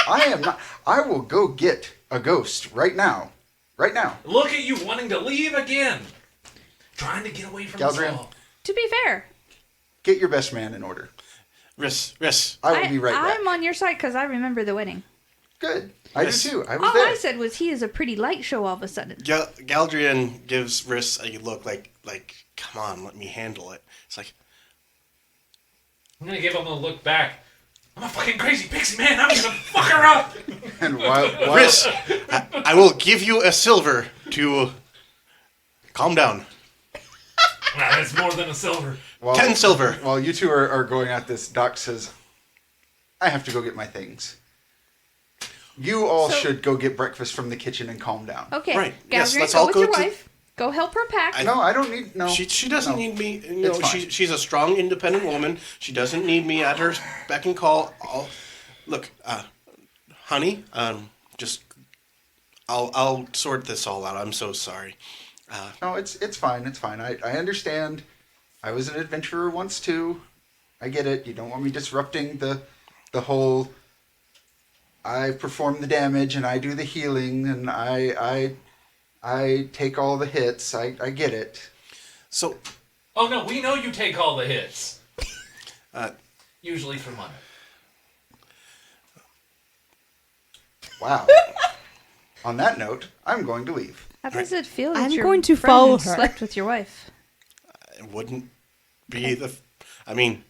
I am not. I will go get a ghost right now. Right now. Look at you wanting to leave again. Trying to get away from us Galdrien. all. to be fair, Get your best man in order. Rhys. I will be right back. I'm on your side because I remember the wedding. Good. I Yes. do too. I was All there. I said was he is a pretty light show all of a sudden. Galdrien gives Rhys a look like, come on, let me handle it. It's like, I'm gonna give him a look back. I'm a fucking crazy pixie man. I'm gonna fuck her up. And while Rhys, I will give you a silver to calm down. That's more than a silver. 10 silver. While you two are going at this, Doc says, I have to go get my things. You all So- should go get breakfast from the kitchen and calm down. Okay, Right. Yes, Galdrien, let's go all with go your to- wife. Go help her pack. No, I don't need... No. She doesn't No. need me. It's fine. She's a strong, independent woman. She doesn't need me at her beck and call. Look, honey, just I'll sort this all out. I'm so sorry. No, it's fine. It's fine. I understand. I was an adventurer once too. I get it. You don't want me disrupting the whole. I perform the damage and I do the healing and I take all the hits. I get it. So, Oh no, we know you take all the hits. uh, Usually for money. Wow. On that note, I'm going to leave. How does it feel that I'm your going to friend follow her. slept with your wife? it wouldn't be I mean,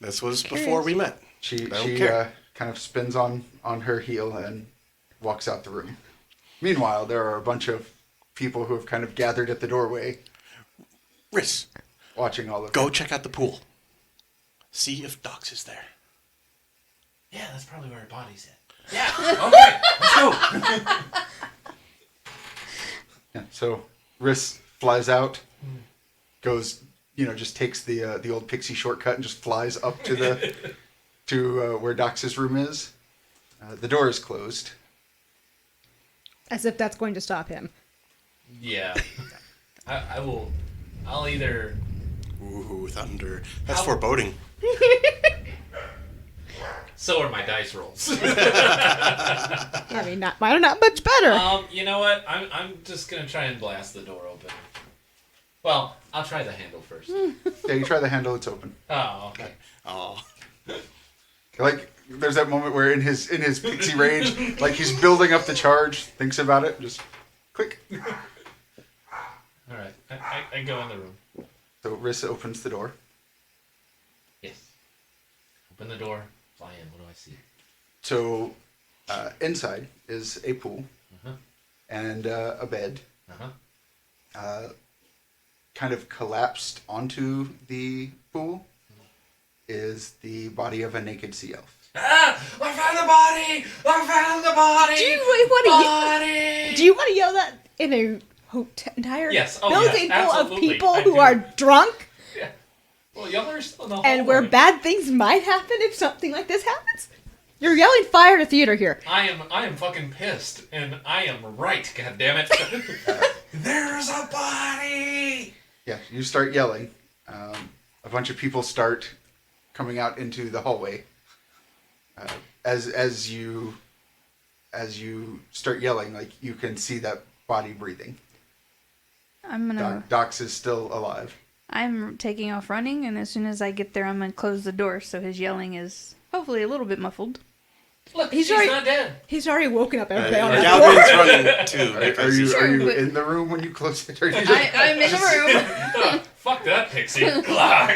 this was before we met. She I don't care. kind of spins on her heel and walks out the room. Meanwhile, there are a bunch of people who have kind of gathered at the doorway Rhys, watching all of go it. check out the pool. See if Docs is there. Yeah, that's probably where her body's at. Yeah. Okay, let's go. Yeah, so Rhys flies out, goes, just takes the old pixie shortcut and just flies up to the to where Dox's room is. The door is closed. As if that's going to stop him. Yeah. I will. I'll either. Ooh, thunder. That's How- foreboding. So are my dice rolls. I mean, mine are not much better. You know what? I'm just gonna try and blast the door open. Well, I'll try the handle first. Yeah, you try the handle; it's open. Oh, okay. Oh. Like there's that moment where in his pixie rage, like he's building up the charge, thinks about it, just click. All right. I go in the room. So Rhys opens the door. Yes. Open the door. Fly in. What do I see? So inside is a pool Uh-huh. and a bed. Uh-huh. Kind of collapsed onto the pool is the body of a naked sea elf. Ah! I found the body! I found the body! Do you want to yell that in a entire Yes. Oh, building yes, full of absolutely. people I who do. are drunk Yeah. Well, y'all are still in the and where hallway. bad things might happen if something like this happens? You're yelling fire to theater here. I am fucking pissed, and I am right. God damn it! There's a body. Yeah, you start yelling. A bunch of people start coming out into the hallway. As you start yelling, like you can see that body breathing. I'm gonna. Dox is still alive. I'm taking off running, and as soon as I get there, I'm gonna close the door so his yelling is hopefully a little bit muffled. Look, He's she's already- not dead. He's already woken up everybody on that floor. Galdrien's running too. Are because you he's- are you but- in the room when you close it? Or are you just, I'm in the room. Fuck that pixie. Clock.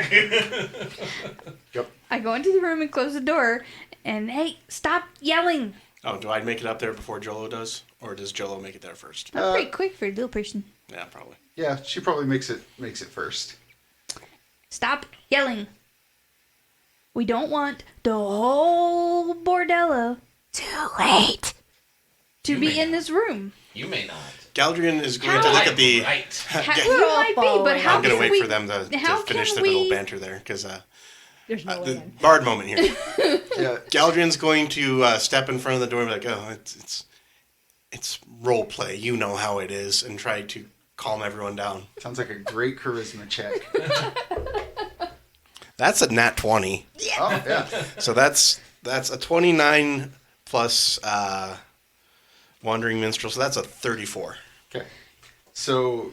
Yep. I go into the room and close the door, and hey, stop yelling! Oh, do I make it up there before Jolo does? Or does Jolo make it there first? I'm pretty quick for a little person. Yeah, probably. Yeah, she probably makes it first. Stop yelling! We don't want the whole bordello to You be may in this room. You may not. Galdrien is going How? to look at the... Right. You might be, but how I'm going to can wait we? for them to how finish can their little we- banter there, because There's no way the in. bard moment here. Yeah, Galdrien's going to step in front of the door and be like, oh, it's role play. You know how it is, and try to calm everyone down. Sounds like a great charisma check. That's a nat 20. Oh, yeah. So that's a 29 plus Wandering Minstrel, so that's a 34. Okay. So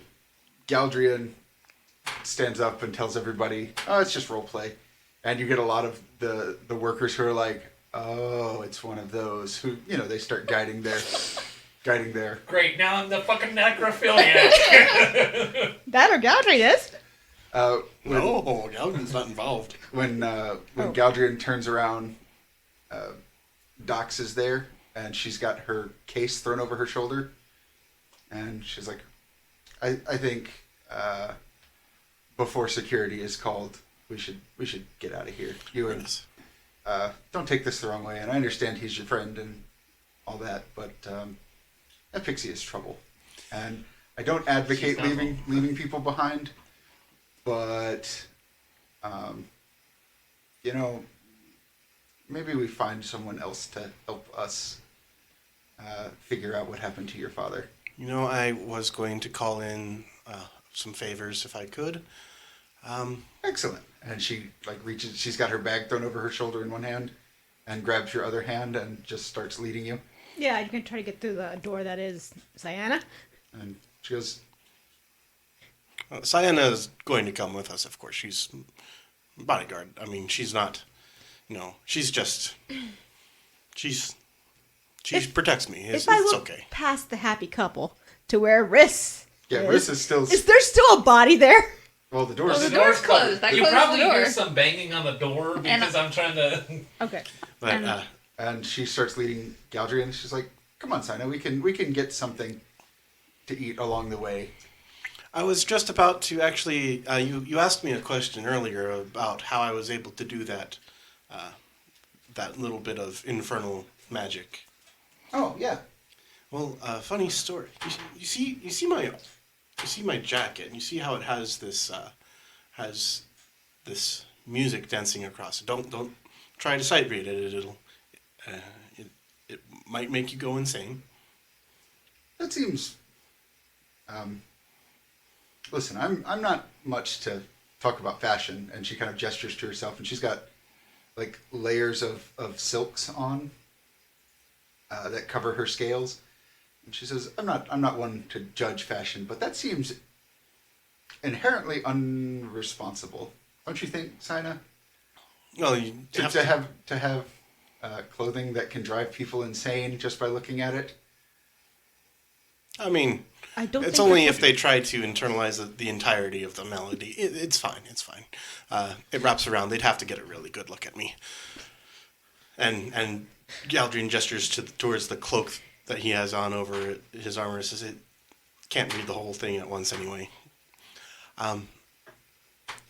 Galdrien stands up and tells everybody, oh, it's just role play. And you get a lot of the workers who are like, oh, it's one of those who, they start guiding their. Great, now I'm the fucking necrophiliac. That or Galdrien is. No, Galdrien's not involved. When Galdrien turns around, Dox is there, and she's got her case thrown over her shoulder, and she's like, I think before security is called, we should get out of here. You and don't take this the wrong way, and I understand he's your friend and all that, but that pixie is trouble, and I don't advocate leaving people behind, but maybe we find someone else to help us figure out what happened to your father. I was going to call in some favors if I could. Excellent. And she reaches. She's got her bag thrown over her shoulder in one hand, and grabs your other hand and just starts leading you. Yeah, I'm gonna try to get through the door that is Saiyna. And she goes, Saiyna is going to come with us, of course. She's bodyguard. I mean, she's not. She's just. She protects me. It's look okay. Past the happy couple to where Rhys. Rhys is still. Is there still a body there? Well, the door's The door's closed. That You closed probably the door. hear some banging on the door because I'm trying to. Okay. But And she starts leading Galdrien. She's like, "Come on, Saiyna, we can get something to eat along the way." I was just about to actually. You asked me a question earlier about how I was able to do that. That little bit of infernal magic. Oh yeah. Well, funny story. You see my jacket, and you see how it has this music dancing across it. Don't try to sight read it. It might make you go insane. That seems. Listen, I'm not much to talk about fashion, and she kind of gestures to herself, and she's got layers of silks on that cover her scales. And she says, I'm not one to judge fashion, but that seems inherently unresponsible. Don't you think, Saiyna? Well, you To have clothing that can drive people insane just by looking at it? I mean, I don't. it's think only that's if they try to internalize the entirety of the melody. It's fine. It's fine. It wraps around. They'd have to get a really good look at me. And Galdrien gestures towards the cloak that he has on over his armor. Says it can't read the whole thing at once anyway.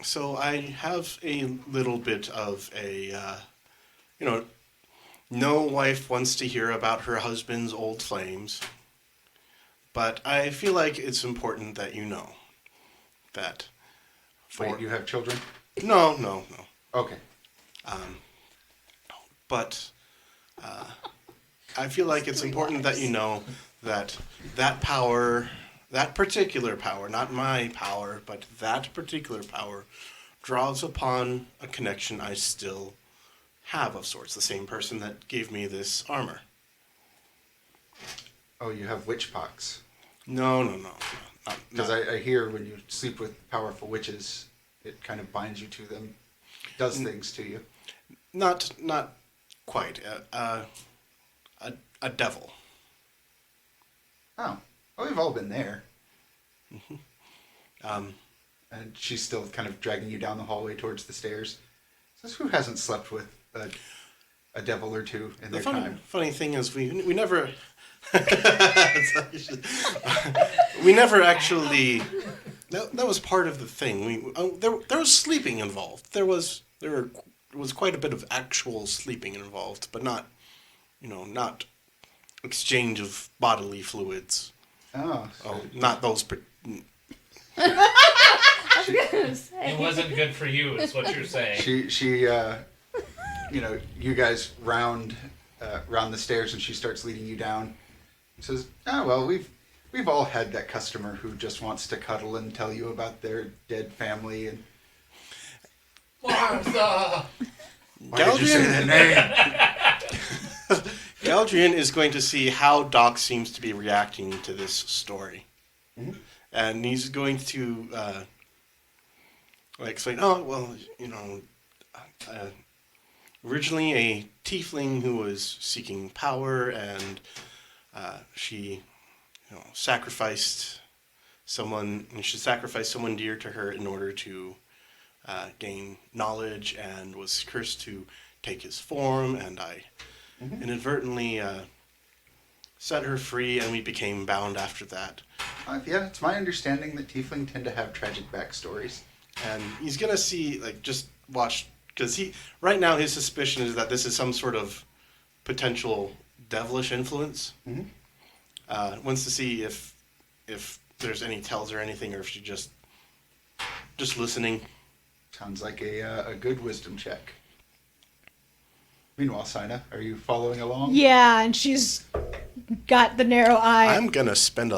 So I have a little bit of a, no wife wants to hear about her husband's old flames. But I feel like it's important that you know that. Wait, you have children? No. Okay. But I feel like it's important that you know that power, that particular power, not my power, but that particular power, draws upon a connection I still have of sorts. The same person that gave me this armor. Oh, you have witch pox. No. Because I hear when you sleep with powerful witches, it kind of binds you to them, does things to you. Not quite. A devil. Oh, well, we've all been there. Mm-hmm. And she's still kind of dragging you down the hallway towards the stairs. Says, who hasn't slept with a devil or two in their time? Funny thing is, we never. We never actually. That was part of the thing. There was sleeping involved. There was quite a bit of actual sleeping involved, but not exchange of bodily fluids. Oh, not those. It wasn't good for you, is what you're saying. She you guys round the stairs, and she starts leading you down, He says, "Oh well, we've all had that customer who just wants to cuddle and tell you about their dead family and." Martha! Why did you say that name? Galdrien is going to see how Doc seems to be reacting to this story. Mhm. And he's going to explain, oh, well, originally a tiefling who was seeking power, and she sacrificed someone, and she sacrificed someone dear to her in order to gain knowledge, and was cursed to take his form, and I inadvertently set her free, and we became bound after that. Yeah, it's my understanding that tiefling tend to have tragic backstories. And he's gonna see, just watch, because right now his suspicion is that this is some sort of potential devilish influence. Mm-hmm. Wants to see if there's any tells or anything, or if she's just listening. Sounds like a good wisdom check. Meanwhile, Saiyna, are you following along? Yeah, and she's got the narrow eye. I'm gonna spend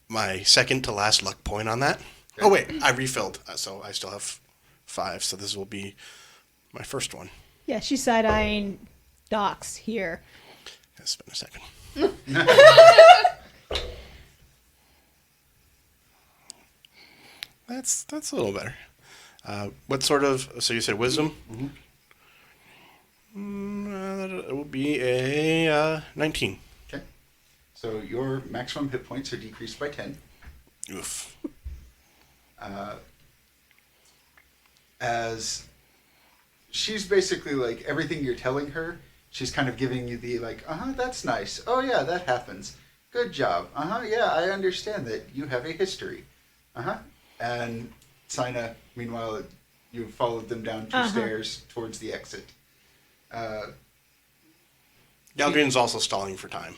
my second to last luck point on that. Oh wait, I refilled, so I still have 5. So this will be my first one. Yeah, she's side-eyeing Doc's here. Let's spend a second. That's a little better. What sort of? So you said wisdom. It will be a 19. Okay. So your maximum hit points are decreased by 10. Oof. As she's basically like everything you're telling her, she's kind of giving you the that's nice. Oh yeah, that happens. Good job. Yeah, I understand that you have a history. And Saiyna, meanwhile, you followed them down 2 stairs towards the exit. Galdrien's also stalling for time.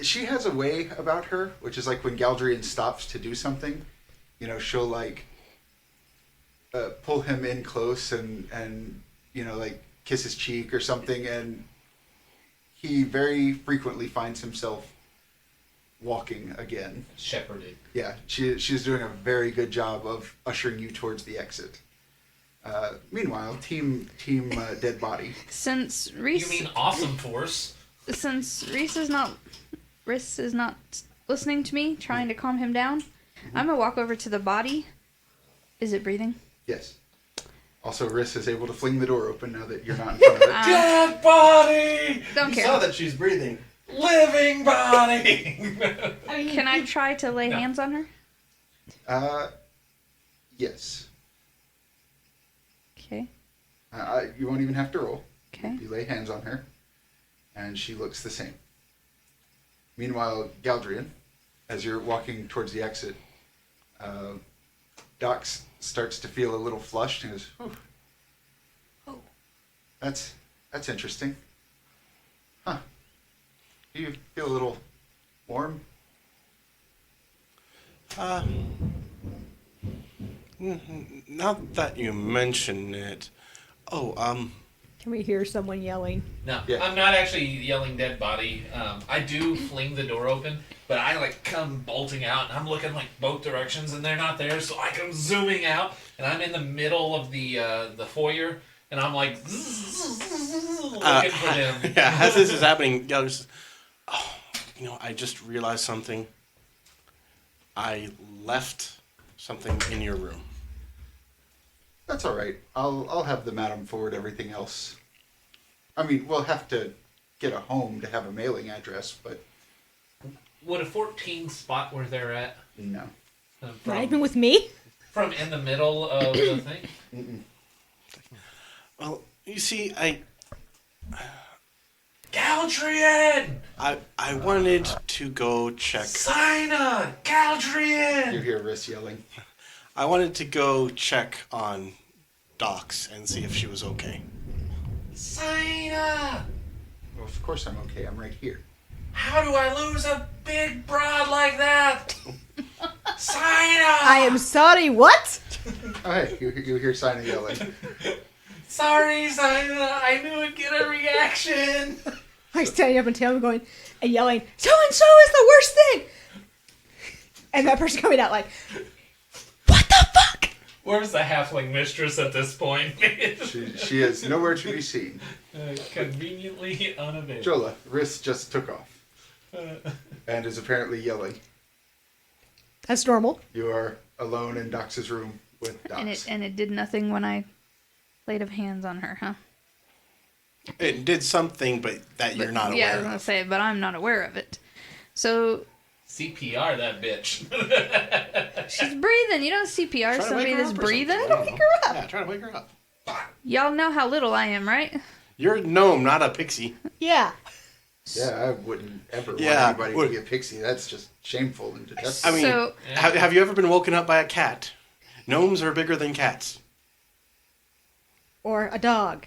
She has a way about her, which is like when Galdrien stops to do something, she'll pull him in close and kiss his cheek or something, and he very frequently finds himself walking again. Shepherded. Yeah, she's doing a very good job of ushering you towards the exit. Meanwhile, team dead body. Since You Rhys, mean awesome force? since Rhys is not listening to me, trying to calm him down, I'm gonna walk over to the body. Is it breathing? Yes. Also, Rhys is able to fling the door open now that you're not in front of it. Dead body! Don't You care. saw that she's breathing. Living body! Can I try to lay hands on her? Yes. Okay. You won't even have to roll. Okay. You lay hands on her, and she looks the same. Meanwhile, Galdrien, as you're walking towards the exit, Doc starts to feel a little flushed and goes, "Whew. Oh. That's interesting. Huh. Do you feel a little warm?" Now that you mention it, Can we hear someone yelling? No, Yeah. I'm not actually yelling dead body. I do fling the door open, but I come bolting out, and I'm looking both directions, and they're not there, so I come zooming out, and I'm in the middle of the foyer, and I'm looking for them. yeah, as this is happening, Galdrien says, I just realized something. I left something in your room. That's all right. I'll have the madam forward everything else. I mean, we'll have to get a home to have a mailing address, but Would a 14 spot where they're at? no. Not even with me? From in the middle of the thing? Mm-mm. Well, you see, Galdrien! I wanted to go check. Saiyna! You Galdrien! hear Rhys yelling. I wanted to go check on Docs and see if she was okay. Saiyna! Well, of course I'm okay. I'm right here. How do I lose a big broad like that? Saiyna! I am sorry, what? Oh, hey, you hear Saiyna yelling. Sorry, Saiyna. I knew it'd get a reaction. Like standing up and telling him, going and yelling, "So and so is the worst thing," and that person coming out like, "What the fuck?" Where's the halfling mistress at this point? She is nowhere to be seen. Conveniently unavailable. Jola, Rhys just took off and is apparently yelling. That's normal. You are alone in Dox's room with Dox. And it did nothing when I laid of hands on her, huh? It did something, but that you're not Yeah, I aware was gonna of. say, but I'm not aware of it. So CPR that bitch. she's breathing. You don't CPR Try to somebody wake her that's up or breathing. something. I don't know. her up. Yeah, try to wake her up. Y'all know how little I am, right? You're a gnome, not a pixie. Yeah. Yeah, I wouldn't ever Yeah, want anybody would- to be a pixie. That's just shameful and detestable. I mean, So- have you ever been woken up by a cat? Gnomes are bigger than cats. Or a dog.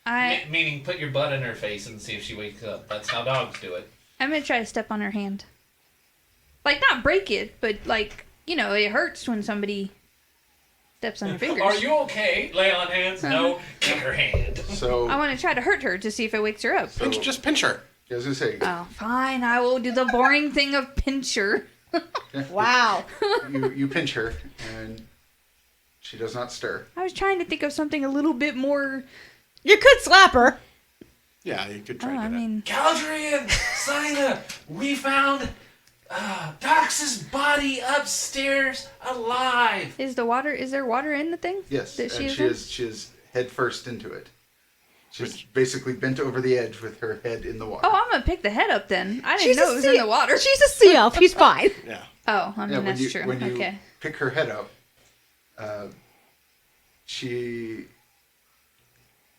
Meaning, put your butt in her face and see if she wakes up. That's how dogs do it. I'm gonna try to step on her hand. Like, not break it, but like, you know, it hurts when somebody steps on your fingers. Are you okay? Lay on hands? No. Kick her hand. So, I want to try to hurt her to see if it wakes her up. Just pinch her. I was going to say, Oh, fine. I will do the boring thing of pinch her. Wow. you pinch her, and she does not stir. I was trying to think of something a little bit more. You could slap her. Yeah, you could Oh, try to I do that. mean, Galdrien! Saiyna! We found Dox's body upstairs alive! is there water in the thing? Yes, That and is she in? is head first into it. She's basically bent over the edge with her head in the water. Oh, I'm gonna pick the head up then. I didn't She's know a it was sea- in the water. She's a sea elf. He's fine. Yeah. Oh, I mean, when that's you, true. When you Okay. pick her head up, she,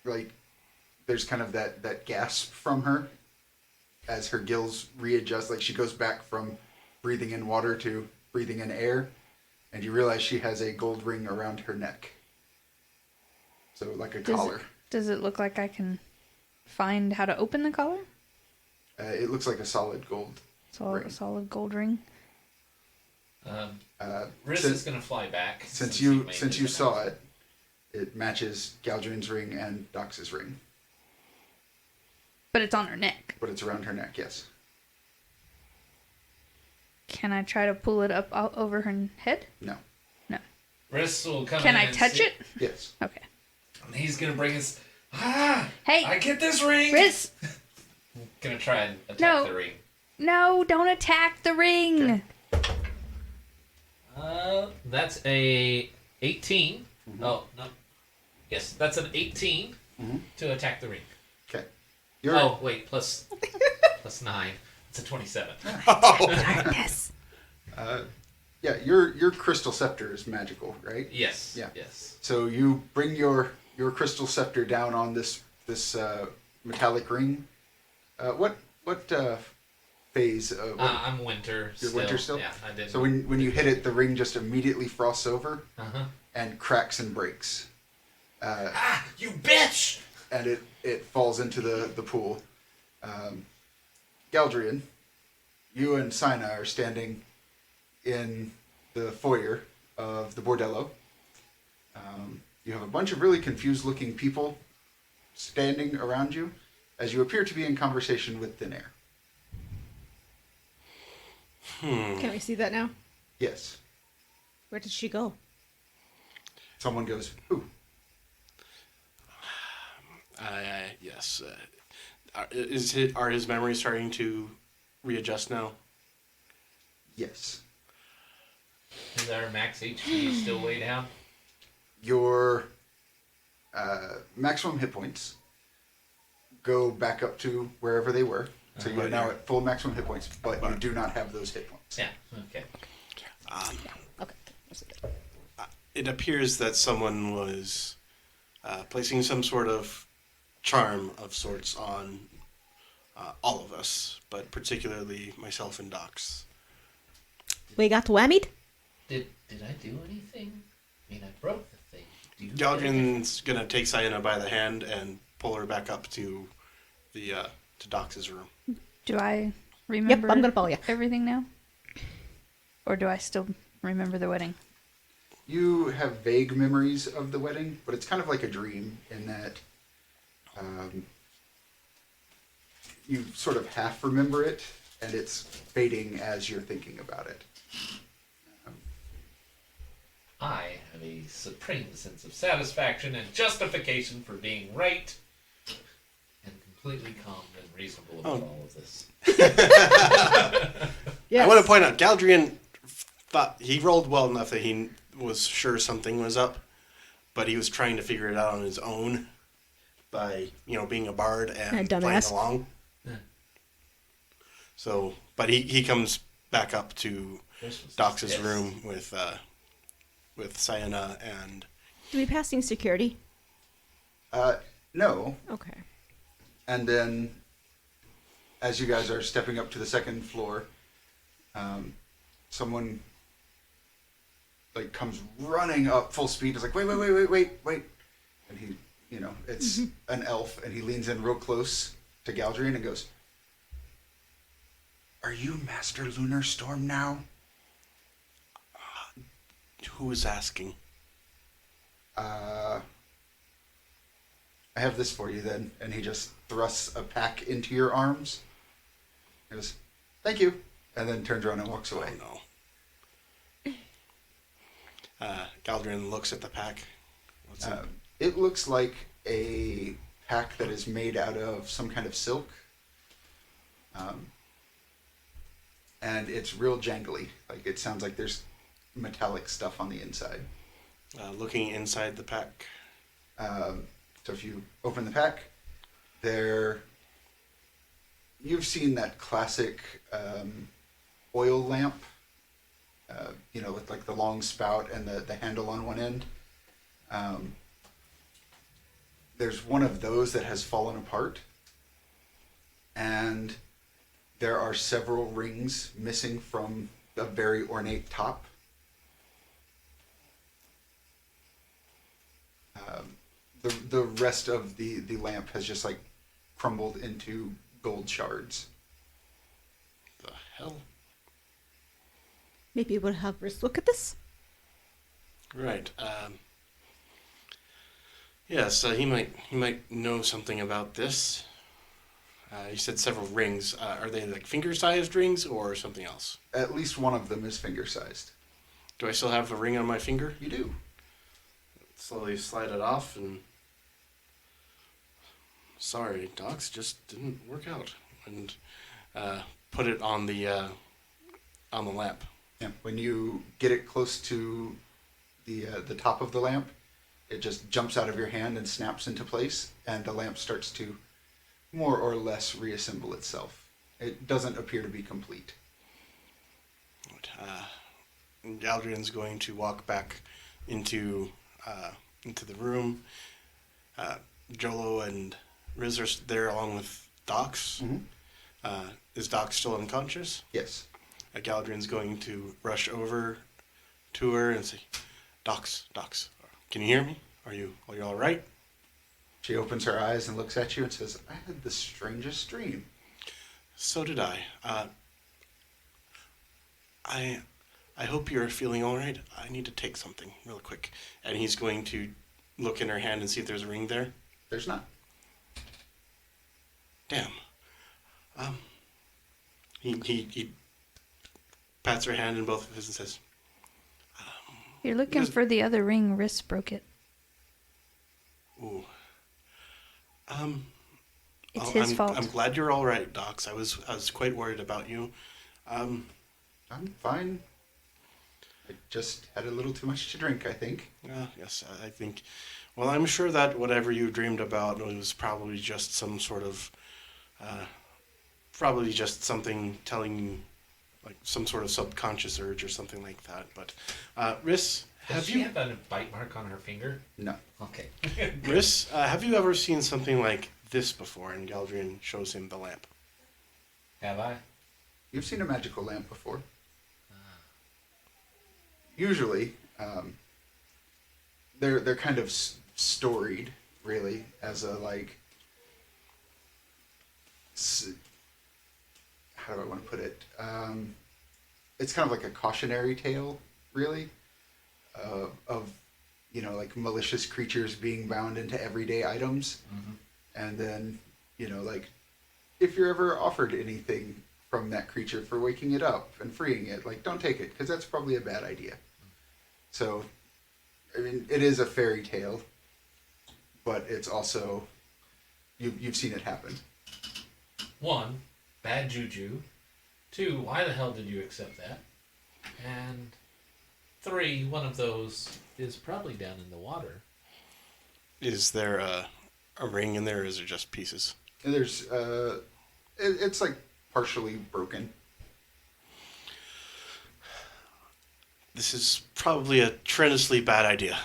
like, there's kind of that gasp from her as her gills readjust. Like, she goes back from breathing in water to breathing in air, and you realize she has a gold ring around her neck. So, like a collar. Does it look like I can find how to open the collar? It looks like a solid gold. A solid gold ring. Rhys Since- is gonna fly back. Since he you made saw it, it matches Galdrien's ring and Dox's ring, But it's on her neck. but it's around her neck. Yes. Can I try to pull it up over her head? No. Rhys will come Can in I and touch see- it? Yes. Okay. And he's gonna bring his. Hey, I get this ring! Riz! Gonna try and attack No. the ring. No, don't attack the ring. That's a 18. Oh, no. Yes, that's an 18 to attack the ring. Okay. Oh, wait, plus 9. It's a 27. Darkness. Yeah, your crystal scepter is magical, right? Yes. Yeah. Yes. So you bring your crystal scepter down on this metallic ring. What phase? I'm winter. You're winter still? Yeah, I did. So when you hit it, the ring just immediately frosts over Uh-huh. and cracks and breaks, You bitch! and it falls into the pool. Galdrien, you and Saiyna are standing in the foyer of the bordello. You have a bunch of really confused-looking people standing around you, as you appear to be in conversation with thin air. Can we see that now? Yes. Where did she go? Someone goes, "Ooh." Yes. Are his memories starting to readjust now? Yes. Is our max HP still way down? Your maximum hit points go back up to wherever they were. So you're now at full maximum hit points, but you do not have those hit points. Yeah, okay. Okay. It appears that someone was placing some sort of charm of sorts on all of us, but particularly myself and Dox. We got whammied? Did I do anything? I mean, I broke the thing. Do you Galdrien's gonna take Saiyna by the hand and pull her back up to the to Dox's room. Do I remember I'm gonna follow you. everything now? Or do I still remember the wedding? You have vague memories of the wedding, but it's kind of like a dream in that you sort of half remember it, and it's fading as you're thinking about it. I have a supreme sense of satisfaction and justification for being right and completely calm and reasonable about all of this. Yes. I want to point out, Galdrien thought he rolled well enough that he was sure something was up, but he was trying to figure it out on his own by, being a bard and playing dumbass. along. Yeah. So, but he comes back up to This was Doc's pissed. room with Saiyna and Do we passing security? No. Okay. And then, as you guys are stepping up to the second floor, someone comes running up full speed. Is like, wait, and he, it's an elf, and he leans in real close to Galdrien and goes, "Are you Master Lunar Storm now?" who was asking? I have this for you then. And he just thrusts a pack into your arms. He goes, "Thank you," and then turns around and walks away. Oh no. Galdrien looks at the pack. What's it? It looks like a pack that is made out of some kind of silk. And it's real jangly. Like, it sounds like there's metallic stuff on the inside. Looking inside the pack. So if you open the pack, you've seen that classic oil lamp, with like the long spout and the handle on one end. There's one of those that has fallen apart, and there are several rings missing from a very ornate top. The rest of the lamp has just crumbled into gold shards. The hell? Maybe we'll have Rhys look at this. Right. Yes, he might know something about this. You said several rings. Are they finger-sized rings or something else? At least one of them is finger-sized. Do I still have a ring on my finger? You do. Slowly slide it off and... Sorry, Docs, just didn't work out. And put it on the lamp. Yeah. When you get it close to the top of the lamp, it just jumps out of your hand and snaps into place, and the lamp starts to more or less reassemble itself. It doesn't appear to be complete. Galdrien's going to walk back into the room. Jola and Rhys are there along with Docs. Mm-hmm. Is Doc still unconscious? Yes. Galdrien's going to rush over to her and say, Docs, can you hear me? Are you all right? She opens her eyes and looks at you and says, "I had the strangest dream." So did I. I hope you're feeling all right. I need to take something real quick. And he's going to look in her hand and see if there's a ring there. There's not. Damn. He pats her hand in both of his and says, You're looking for the other ring. Rhys broke it. "Ooh. It's his fault. I'm glad you're all right, Docs. I was quite worried about you. I'm fine. I just had a little too much to drink, I think. Yes, I think. Well, I'm sure that whatever you dreamed about was probably just some sort of, probably just something telling you, some sort of subconscious urge or something like that. But, Rhys, Does she have a bite mark on her finger? No. Okay. Rhys, have you ever seen something like this before? And Galdrien shows him the lamp. Have I? You've seen a magical lamp before. Usually, they're kind of storied, really, as a how do I want to put it? It's kind of like a cautionary tale, really, of malicious creatures being bound into everyday items, and then if you're ever offered anything from that creature for waking it up and freeing it, like, don't take it, because that's probably a bad idea. So, I mean, it is a fairy tale, but it's also, you've seen it happen. 1, bad juju. 2, why the hell did you accept that? And 3, one of those is probably down in the water. Is there a ring in there, or is it just pieces? And there's, it's like partially broken. This is probably a tremendously bad idea.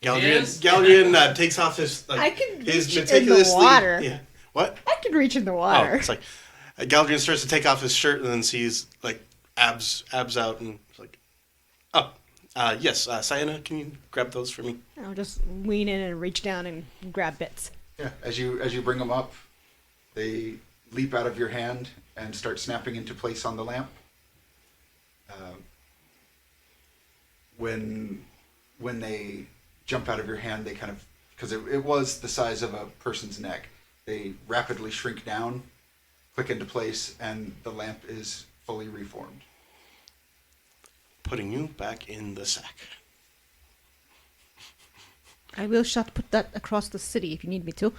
is? Galdrien takes off his I can his reach in the meticulously water. Yeah. What? I can reach in the Oh, water. it's like Galdrien starts to take off his shirt and then sees like abs out and it's like, oh, yes, Saiyna, can you grab those for me? I'll just lean in and reach down and grab bits. Yeah, as you bring them up, they leap out of your hand and start snapping into place on the lamp. When they jump out of your hand, they kind of, because it was the size of a person's neck, they rapidly shrink down, click into place, and the lamp is fully reformed. Putting you back in the sack. I will shot put that across the city if you need me to.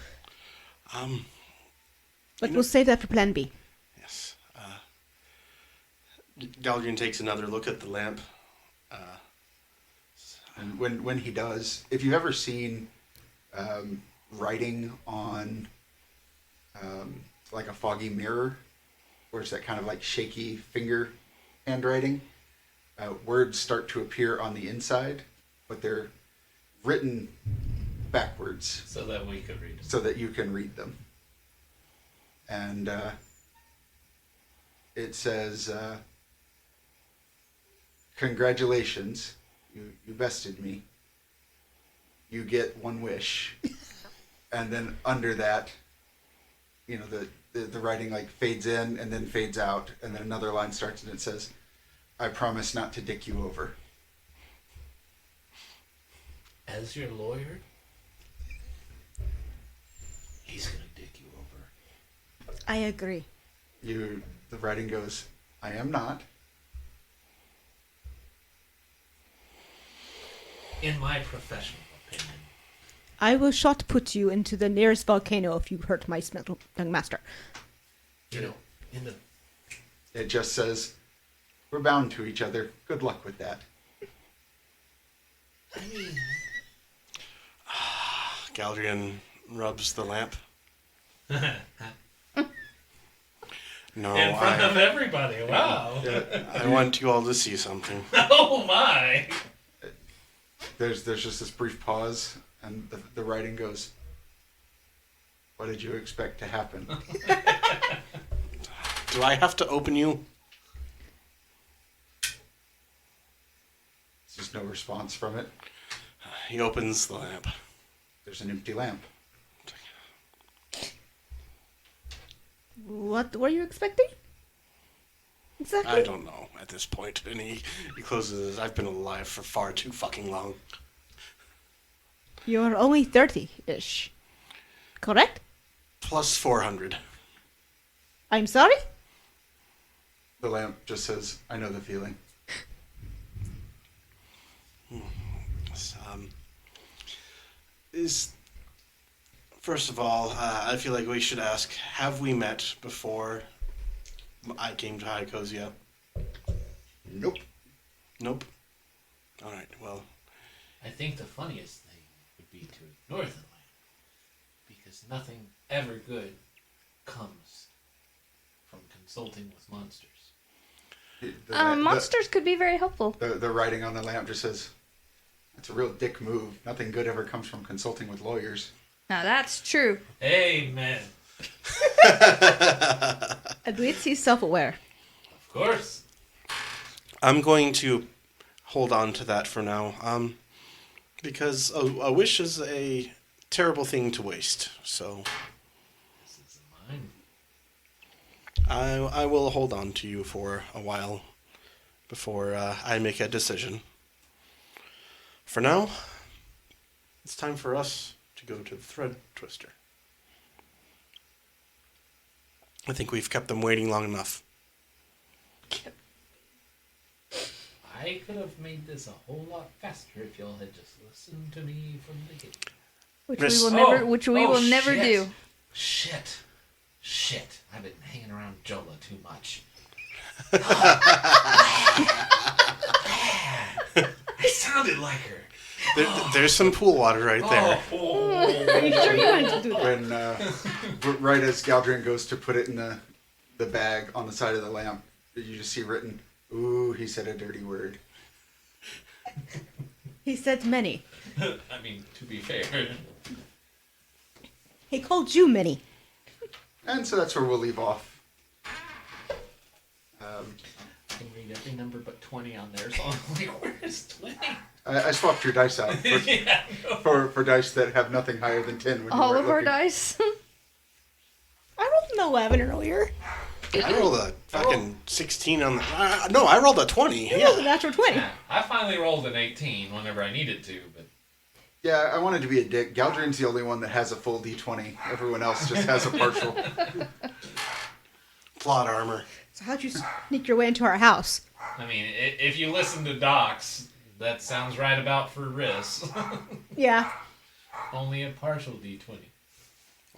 But we'll save that for plan B. Yes. Galdrien takes another look at the lamp. And when he does, if you've ever seen writing on like a foggy mirror, where it's that kind of like shaky finger handwriting, words start to appear on the inside, but they're written backwards So that we could read it. so that you can read them. And it says, congratulations, you bested me. You get one wish. And then under that, you know, the writing like fades in and then fades out, and then another line starts and it says, I promise not to dick you over. As your lawyer, he's gonna dick you over. I agree. The writing goes, I am not. In my professional opinion. I will shot put you into the nearest volcano if you hurt my young master. You know, in the It just says, we're bound to each other. Good luck with that. I mean, Galdrien rubs the lamp. No, in front of everybody. Wow. I want you all to see something. Oh my. There's just this brief pause, and the writing goes, what did you expect to happen? Do I have to open you? There's just no response from it. He opens the lamp. There's an empty lamp. What were you expecting? Exactly. I don't know at this point. And he closes his, I've been alive for far too fucking long. You're only 30-ish. Correct? Plus 400. I'm sorry? The lamp just says, I know the feeling. First of all, I feel like we should ask, have we met before I came to Hycosia? Nope. Nope. All right, well, I think the funniest thing would be to ignore the lamp, because nothing ever good comes from consulting with monsters. Monsters could be very helpful. The writing on the lamp just says, that's a real dick move. Nothing good ever comes from consulting with lawyers. Now that's true. Amen. At least he's self-aware. Of course. I'm going to hold on to that for now, because a wish is a terrible thing to waste, so This is mine. I will hold on to you for a while before I make a decision. For now, it's time for us to go to the Thread Twister. I think we've kept them waiting long enough. I could have made this a whole lot faster if y'all had just listened to me from the beginning. Which Rhys- we will never. Oh, Which we oh, will never shit. do. Shit. I've been hanging around Jola too much. I sounded like her. There's some pool water right there. Are you sure you wanted to do that? When right as Galdrien goes to put it in the bag on the side of the lamp, you just see written, "Ooh, he said a dirty word." He said many. I mean, to be fair. He called you many. And so that's where we'll leave off. I can read every number but 20 on there, so I'm like, where's 20? I swapped your dice out Yeah, no. for dice that have nothing higher than 10. When you All weren't of our looking. dice. I rolled an 11 earlier. I rolled a fucking 16 on the... no, I rolled a 20. You rolled a natural 20. Yeah, I finally rolled an 18 whenever I needed to, but Yeah, I wanted to be a dick. Galdrien's the only one that has a full D20. Everyone else just has a partial. Plot armor. So how'd you sneak your way into our house? I mean, if you listen to Docs, that sounds right about for Rhys. Yeah. Only a partial D20.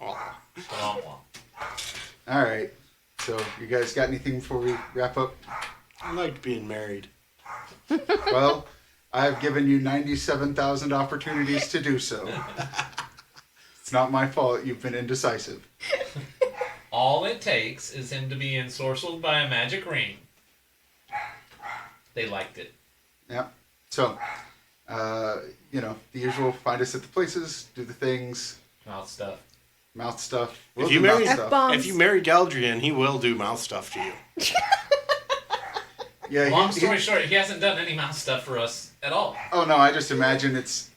Oh. Womp womp. All right. So, you guys got anything before we wrap up? I liked being married. Well, I've given you 97,000 opportunities to do so. It's not my fault you've been indecisive. All it takes is him to be ensorcelled by a magic ring. They liked it. Yeah. So, the usual, find us at the places, do the things, Mouth stuff. mouth stuff. If do you mouth marry- stuff. F-bomb. If you marry Galdrien, he will do mouth stuff to you. Yeah, Long story short, he hasn't done any mouth stuff for us at all. Oh no, I just imagine it's,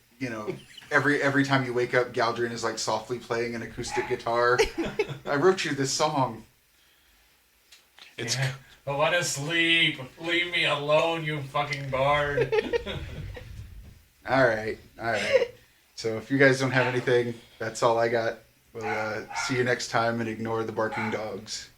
every time you wake up, Galdrien is like softly playing an acoustic guitar. I wrote you this song. It's Yeah. I want to sleep. Leave me alone, you fucking bard. All right. So if you guys don't have anything, that's all I got. We'll see you next time and ignore the barking dogs.